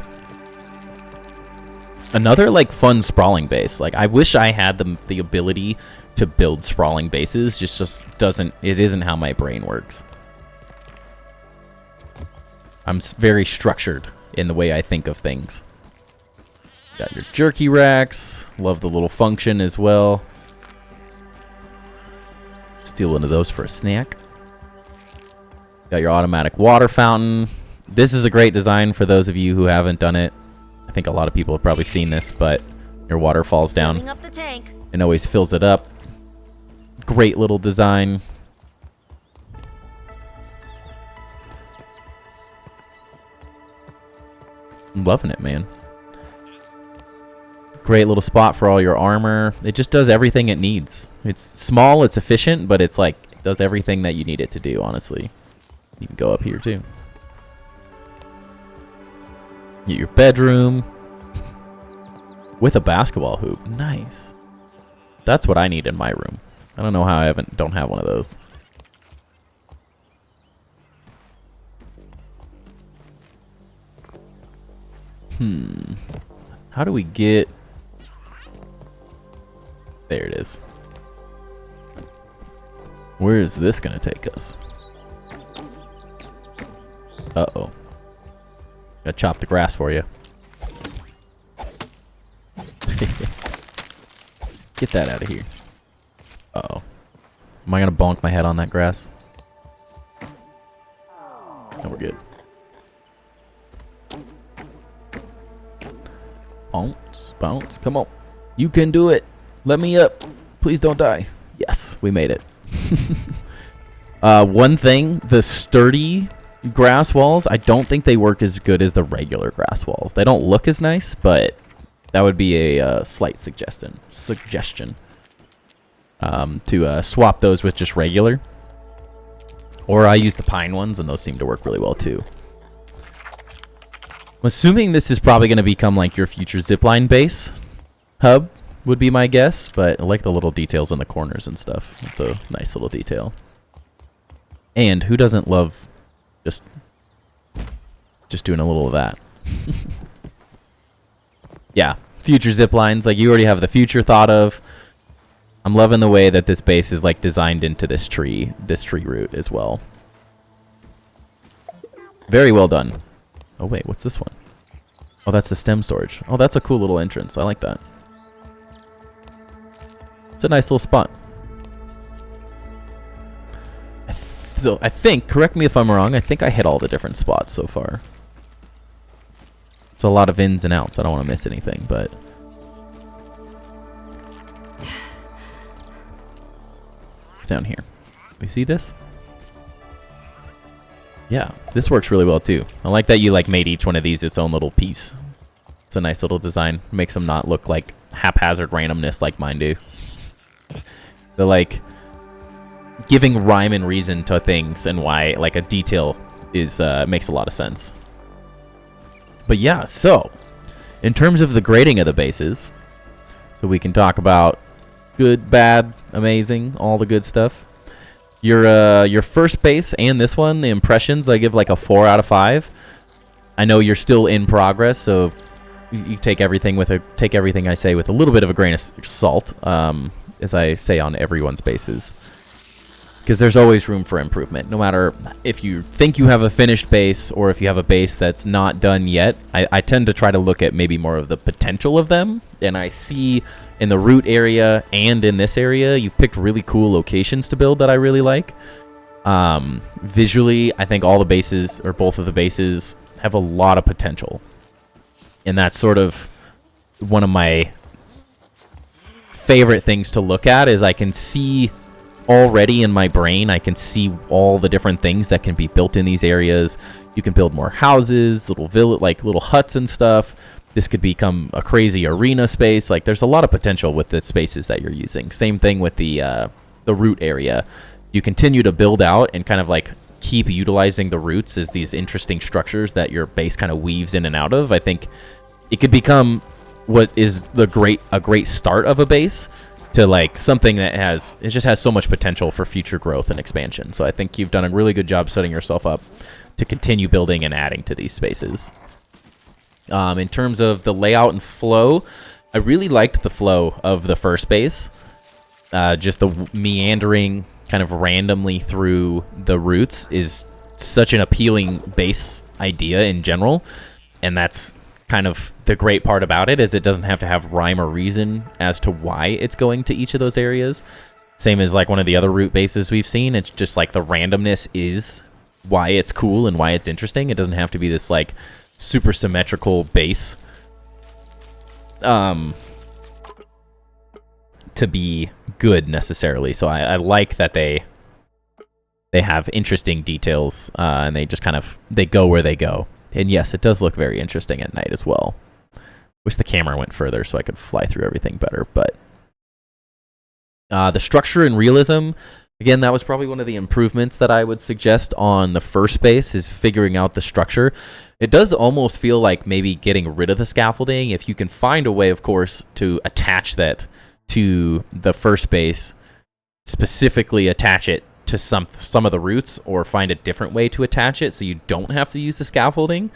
Another like fun sprawling base. Like I wish I had the ability to build sprawling bases. Just it isn't how my brain works. I'm very structured in the way I think of things. Got your jerky racks. Love the little function as well. Steal one of those for a snack. Got your automatic water fountain. This is a great design for those of you who haven't done it. I think a lot of people have probably seen this, but your water falls down Filling up the tank. and always fills it up. Great little design. I'm loving it, man. Great little spot for all your armor. It just does everything it needs. It's small, it's efficient, but it's like, it does everything that you need it to do, honestly. You can go up here too. Get your bedroom with a basketball hoop. Nice. That's what I need in my room. I don't know how I don't have one of those. How do we get... There it is. Where is this gonna take us? Uh-oh. Gotta chop the grass for you. Get that out of here. Uh-oh. Am I gonna bonk my head on that grass? No, we're good. Bounce, bounce, come on. You can do it. Let me up. Please don't die. Yes, we made it. One thing, the sturdy grass walls, I don't think they work as good as the regular grass walls. They don't look as nice, but that would be a slight suggestion to swap those with just regular. Or I use the pine ones, and those seem to work really well too. I'm assuming this is probably going to become like your future zipline base hub, would be my guess, but I like the little details in the corners and stuff. It's a nice little detail. And who doesn't love just doing a little of that? Yeah, future ziplines, like you already have the future thought of. I'm loving the way that this base is like designed into this tree root as well. Very well done. Oh wait, what's this one? Oh, that's the stem storage. Oh, that's a cool little entrance. I like that. It's a nice little spot. So I think, correct me if I'm wrong, I think I hit all the different spots so far. It's a lot of ins and outs. I don't want to miss anything, but... It's down here. We see this? Yeah, this works really well too. I like that you like made each one of these its own little piece. It's a nice little design. Makes them not look like haphazard randomness like mine do. They're like giving rhyme and reason to things and why like a detail is makes a lot of sense. But yeah, so in terms of the grading of the bases, so we can talk about good, bad, amazing, all the good stuff. Your first base and this one, the impressions, I give like a 4 out of 5. I know you're still in progress, so you take everything I say with a little bit of a grain of salt, as I say on everyone's bases, because there's always room for improvement. No matter if you think you have a finished base or if you have a base that's not done yet, I tend to try to look at maybe more of the potential of them, and I see in the root area and in this area, you've picked really cool locations to build that I really like. Visually, I think all the bases, or both of the bases, have a lot of potential. And that's sort of one of my favorite things to look at, is I can see already in my brain, I can see all the different things that can be built in these areas. You can build more houses, little huts and stuff. This could become a crazy arena space. Like, there's a lot of potential with the spaces that you're using. Same thing with the root area. You continue to build out and kind of like keep utilizing the roots as these interesting structures that your base kind of weaves in and out of. I think it could become what is a great start of a base to like something that just has so much potential for future growth and expansion. So I think you've done a really good job setting yourself up to continue building and adding to these spaces. In terms of the layout and flow, I really liked the flow of the first base. Just the meandering kind of randomly through the roots is such an appealing base idea in general. And that's kind of the great part about it, is it doesn't have to have rhyme or reason as to why it's going to each of those areas. Same as like one of the other root bases we've seen. It's just like the randomness is why it's cool and why it's interesting. It doesn't have to be this like super symmetrical base to be good necessarily. So I like that they have interesting details, and they just kind of they go where they go. And yes, it does look very interesting at night as well. Wish the camera went further so I could fly through everything better. But the structure and realism, Again, that was probably one of the improvements that I would suggest on the first base is figuring out the structure. It does almost feel like maybe getting rid of the scaffolding. If you can find a way, of course, to attach that to the first base, specifically attach it to some of the roots, or find a different way to attach it so you don't have to use the scaffolding.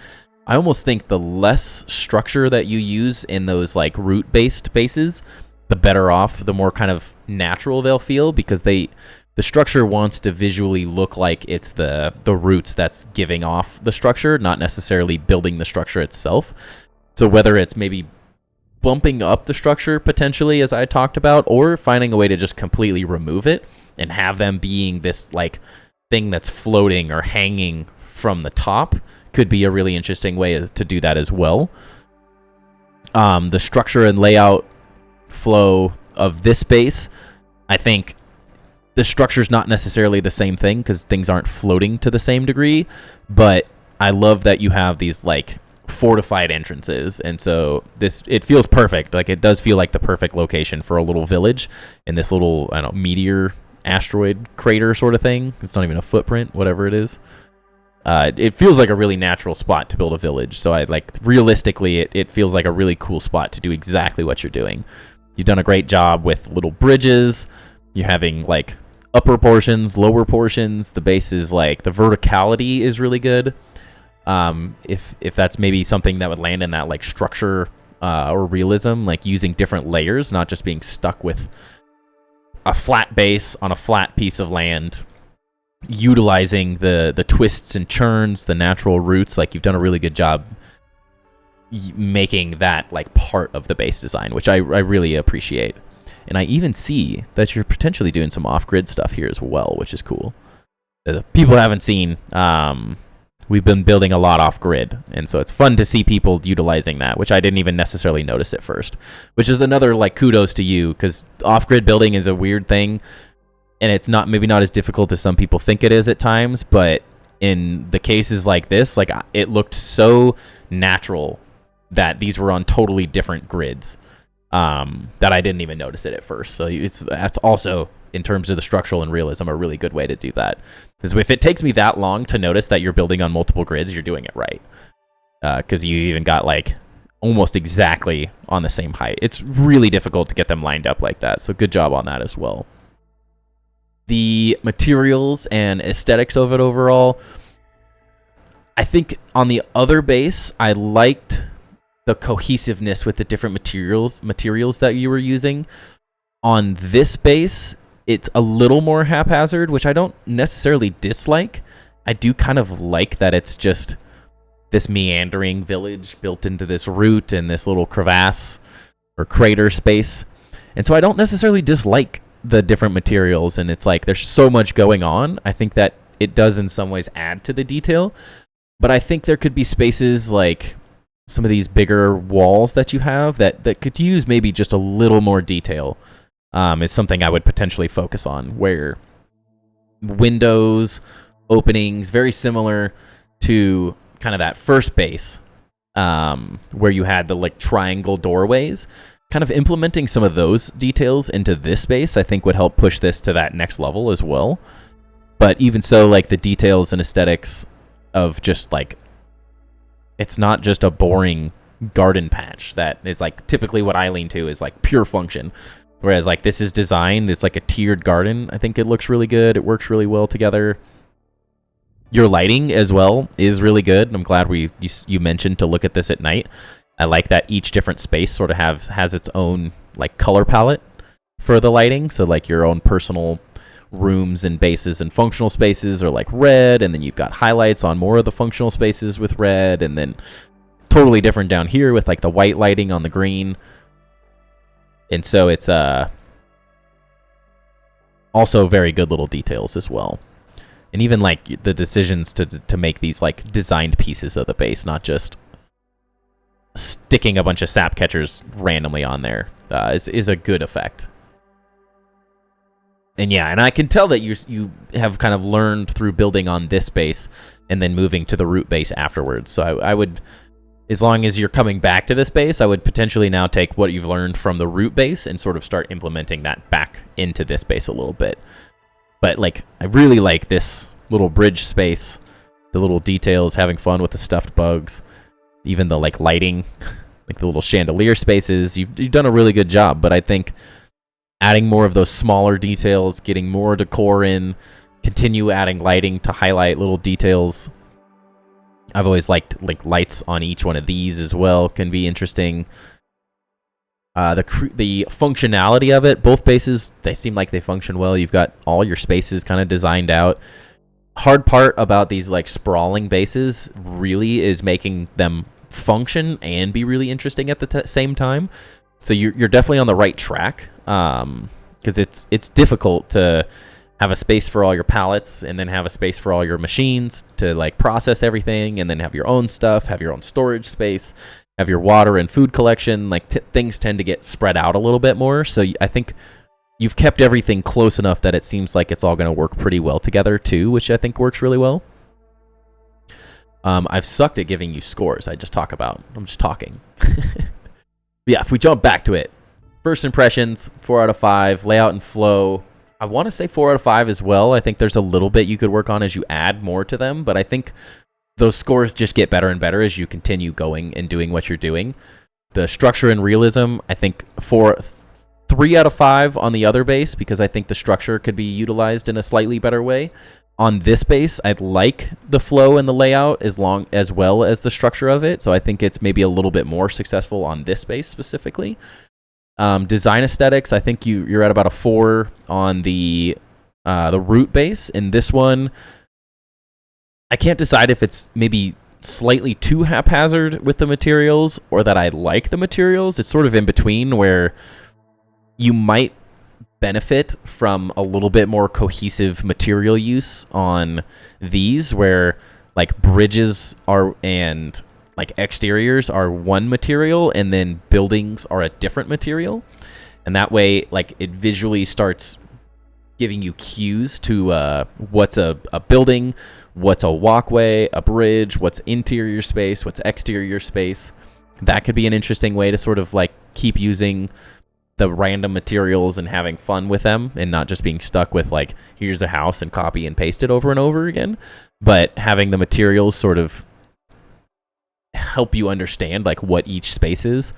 I almost think the less structure that you use in those like root-based bases, the better off, the more kind of natural they'll feel, because the structure wants to visually look like it's the roots that's giving off the structure, not necessarily building the structure itself. So whether it's maybe bumping up the structure potentially, as I talked about, or finding a way to just completely remove it and have them being this like thing that's floating or hanging from the top could be a really interesting way to do that as well. The structure and layout flow of this base, I think the structure is not necessarily the same thing because things aren't floating to the same degree, but I love that you have these like fortified entrances, and so it feels perfect. Like it does feel like the perfect location for a little village in this little, I don't know, meteor asteroid crater sort of thing. It's not even a footprint, whatever it is. It feels like a really natural spot to build a village. So I like, realistically, it feels like a really cool spot to do exactly what you're doing. You've done a great job with little bridges. You're having like upper portions, lower portions. The base is like, the verticality is really good. If that's maybe something that would land in that like structure or realism, like using different layers, not just being stuck with a flat base on a flat piece of land, utilizing the twists and churns, the natural roots. Like you've done a really good job making that like part of the base design, which I really appreciate. And I even see that you're potentially doing some off-grid stuff here as well, which is cool. People haven't seen, we've been building a lot off-grid, and so it's fun to see people utilizing that, which I didn't even necessarily notice at first, which is another like kudos to you, because off-grid building is a weird thing, and it's maybe not as difficult as some people think it is at times, but in the cases like this, like it looked so natural that these were on totally different grids, that I didn't even notice it at first. So that's also, in terms of the structural and realism, a really good way to do that. Because if it takes me that long to notice that you're building on multiple grids, you're doing it right. Because you even got like almost exactly on the same height. It's really difficult to get them lined up like that. So good job on that as well. The materials and aesthetics of it overall, I think on the other base, I liked the cohesiveness with the different materials that you were using. On this base, it's a little more haphazard, which I don't necessarily dislike. I do kind of like that it's just this meandering village built into this root and this little crevasse or crater space. And so I don't necessarily dislike the different materials, and it's like there's so much going on. I think that it does in some ways add to the detail, but I think there could be spaces like some of these bigger walls that you have that could use maybe just a little more detail. Is something I would potentially focus on, where windows, openings, very similar to kind of that first base, where you had the like triangle doorways. Kind of implementing some of those details into this base, I think would help push this to that next level as well. But even so, like the details and aesthetics of just like, it's not just a boring garden patch that it's like typically what I lean to is like pure function. Whereas like this is designed, it's like a tiered garden. I think it looks really good. It works really well together. Your lighting as well is really good. I'm glad you mentioned to look at this at night. I like that each different space sort of has its own like color palette for the lighting. So like your own personal rooms and bases and functional spaces are like red, and then you've got highlights on more of the functional spaces with red, and then totally different down here with like the white lighting on the green. And so it's also very good little details as well. And even like the decisions to make these like designed pieces of the base, not just sticking a bunch of sap catchers randomly on there, is a good effect. And yeah, and I can tell that you have kind of learned through building on this base and then moving to the root base afterwards. So I would, as long as you're coming back to this base, I would potentially now take what you've learned from the root base and sort of start implementing that back into this base a little bit. But like, I really like this little bridge space, the little details, having fun with the stuffed bugs, even the like lighting, like the little chandelier spaces. You've done a really good job, but I think adding more of those smaller details, getting more decor in, continue adding lighting to highlight little details. I've always liked like lights on each one of these as well, can be interesting. The functionality of it, both bases, they seem like they function well. You've got all your spaces kind of designed out. Hard part about these like sprawling bases really is making them function and be really interesting at the same time. So you're definitely on the right track, because it's difficult to have a space for all your pallets and then have a space for all your machines to like process everything, and then have your own stuff, have your own storage space, have your water and food collection. Like things tend to get spread out a little bit more. So I think you've kept everything close enough that it seems like it's all going to work pretty well together too, which I think works really well. I've sucked at giving you scores. I'm just talking. Yeah, if we jump back to it, first impressions, 4 out of 5. Layout and flow, I want to say 4 out of 5 as well. I think there's a little bit you could work on as you add more to them, but I think those scores just get better and better as you continue going and doing what you're doing. The structure and realism, I think 3 out of 5 on the other base, because I think the structure could be utilized in a slightly better way. On this base, I like the flow and the layout as well as the structure of it, so I think it's maybe a little bit more successful on this base specifically. Design aesthetics, I think you're at about a 4 on the root base. In this one, I can't decide if it's maybe slightly too haphazard with the materials or that I like the materials. It's sort of in between, where you might benefit from a little bit more cohesive material use on these, where like bridges are and like exteriors are one material and then buildings are a different material, and that way like it visually starts giving you cues to what's a building, what's a walkway, a bridge, what's interior space, what's exterior space. That could be an interesting way to sort of like keep using the random materials and having fun with them, and not just being stuck with like, here's a house and copy and paste it over and over again, but having the materials sort of help you understand like what each space is,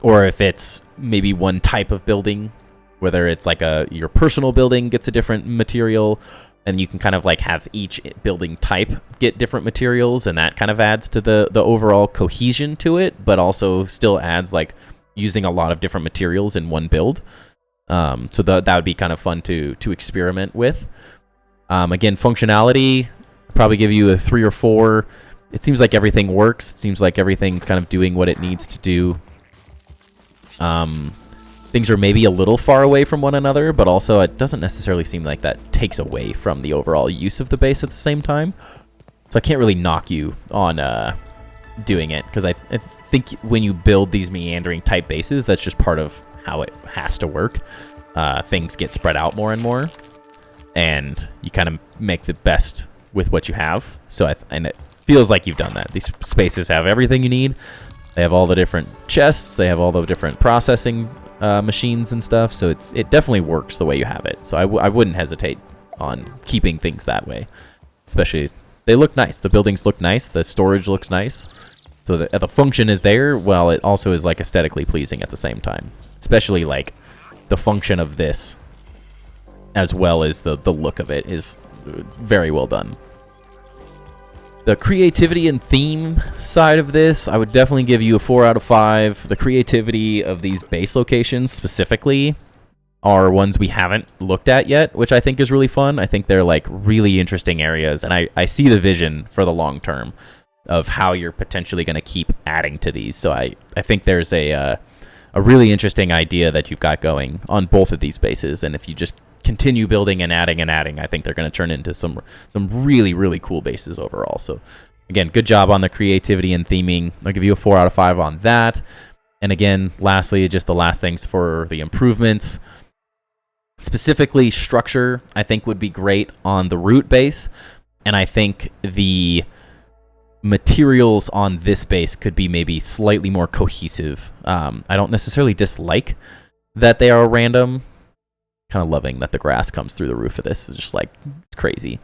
or if it's maybe one type of building, whether it's like your personal building gets a different material, and you can kind of like have each building type get different materials, and that kind of adds to the overall cohesion to it, but also still adds like using a lot of different materials in one build. So that would be kind of fun to experiment with. Again, functionality, probably give you a 3 or 4. It seems like everything works. It seems like everything's kind of doing what it needs to do. Things are maybe a little far away from one another, but also it doesn't necessarily seem like that takes away from the overall use of the base at the same time. So I can't really knock you on doing it, because I think when you build these meandering type bases, that's just part of how it has to work. Things get spread out more and more, and you kind of make the best with what you have. So and it feels like you've done that. These spaces have everything you need. They have all the different chests. They have all the different processing machines and stuff. So it definitely works the way you have it. So I wouldn't hesitate on keeping things that way. Especially, they look nice. The buildings look nice. The storage looks nice. So the function is there, while it also is like aesthetically pleasing at the same time. Especially like the function of this, as well as the look of it, is very well done. The creativity and theme side of this, I would definitely give you a 4 out of 5. The creativity of these base locations specifically are ones we haven't looked at yet, which I think is really fun. I think they're like really interesting areas, and I see the vision for the long term of how you're potentially going to keep adding to these. So I think there's a really interesting idea that you've got going on both of these bases, and if you just continue building and adding, I think they're going to turn into some really, really cool bases overall. So again, good job on the creativity and theming. I'll give you a 4 out of 5 on that. And again, lastly, just the last things for the improvements. Specifically, structure, I think, would be great on the root base, and I think the materials on this base could be maybe slightly more cohesive. I don't necessarily dislike that they are random, kind of loving that the grass comes through the roof of this. It's just like, it's crazy.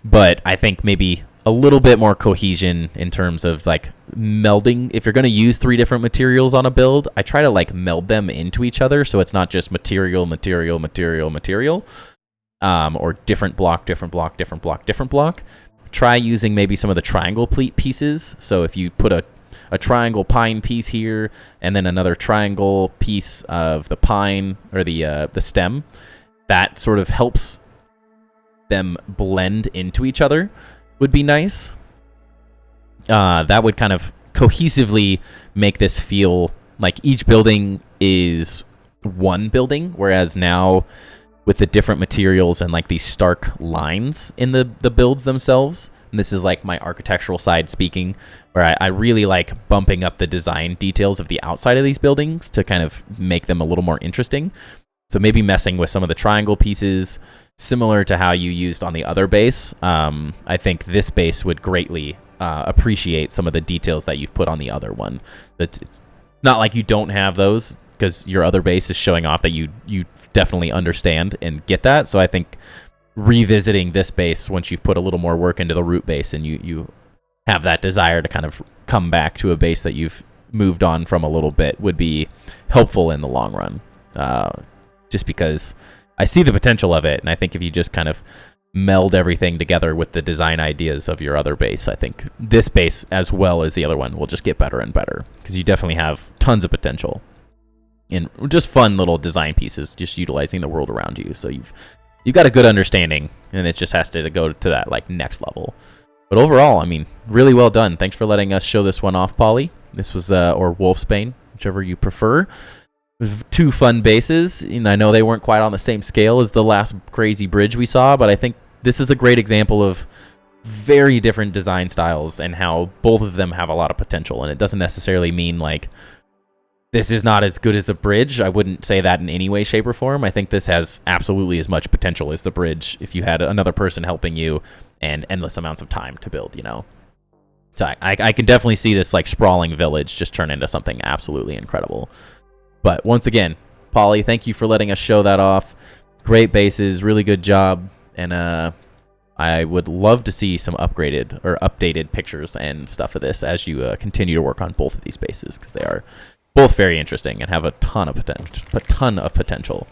But I think maybe a little bit more cohesion in terms of like melding. If you're going to use 3 different materials on a build, I try to like meld them into each other, so it's not just material, or different block. Try using maybe some of the triangle pieces. So if you put a triangle pine piece here, and then another triangle piece of the pine or the stem, that sort of helps them blend into each other, would be nice. That would kind of cohesively make this feel like each building is one building, whereas now with the different materials and like these stark lines in the builds themselves, and this is like my architectural side speaking, where I really like bumping up the design details of the outside of these buildings to kind of make them a little more interesting. So maybe messing with some of the triangle pieces, similar to how you used on the other base. I think this base would greatly appreciate some of the details that you've put on the other one. It's not like you don't have those, because your other base is showing off that you definitely understand and get that. So I think revisiting this base once you've put a little more work into the root base and you have that desire to kind of come back to a base that you've moved on from a little bit would be helpful in the long run. Just because I see the potential of it, and I think if you just kind of meld everything together with the design ideas of your other base, I think this base as well as the other one will just get better and better, because you definitely have tons of potential in just fun little design pieces, just utilizing the world around you. So you've got a good understanding, and it just has to go to that like next level. But overall, I mean, really well done. Thanks for letting us show this one off, Polly. This was or Wolfsbayn, whichever you prefer. 2 fun bases, and I know they weren't quite on the same scale as the last crazy bridge we saw, but I think this is a great example of very different design styles and how both of them have a lot of potential. And it doesn't necessarily mean like this is not as good as the bridge. I wouldn't say that in any way, shape, or form. I think this has absolutely as much potential as the bridge if you had another person helping you and endless amounts of time to build, you know? So I can definitely see this like sprawling village just turn into something absolutely incredible. But once again, Polly, thank you for letting us show that off. Great bases, really good job. And I would love to see some upgraded or updated pictures and stuff of this as you continue to work on both of these bases, because they are both very interesting and have a ton of potential.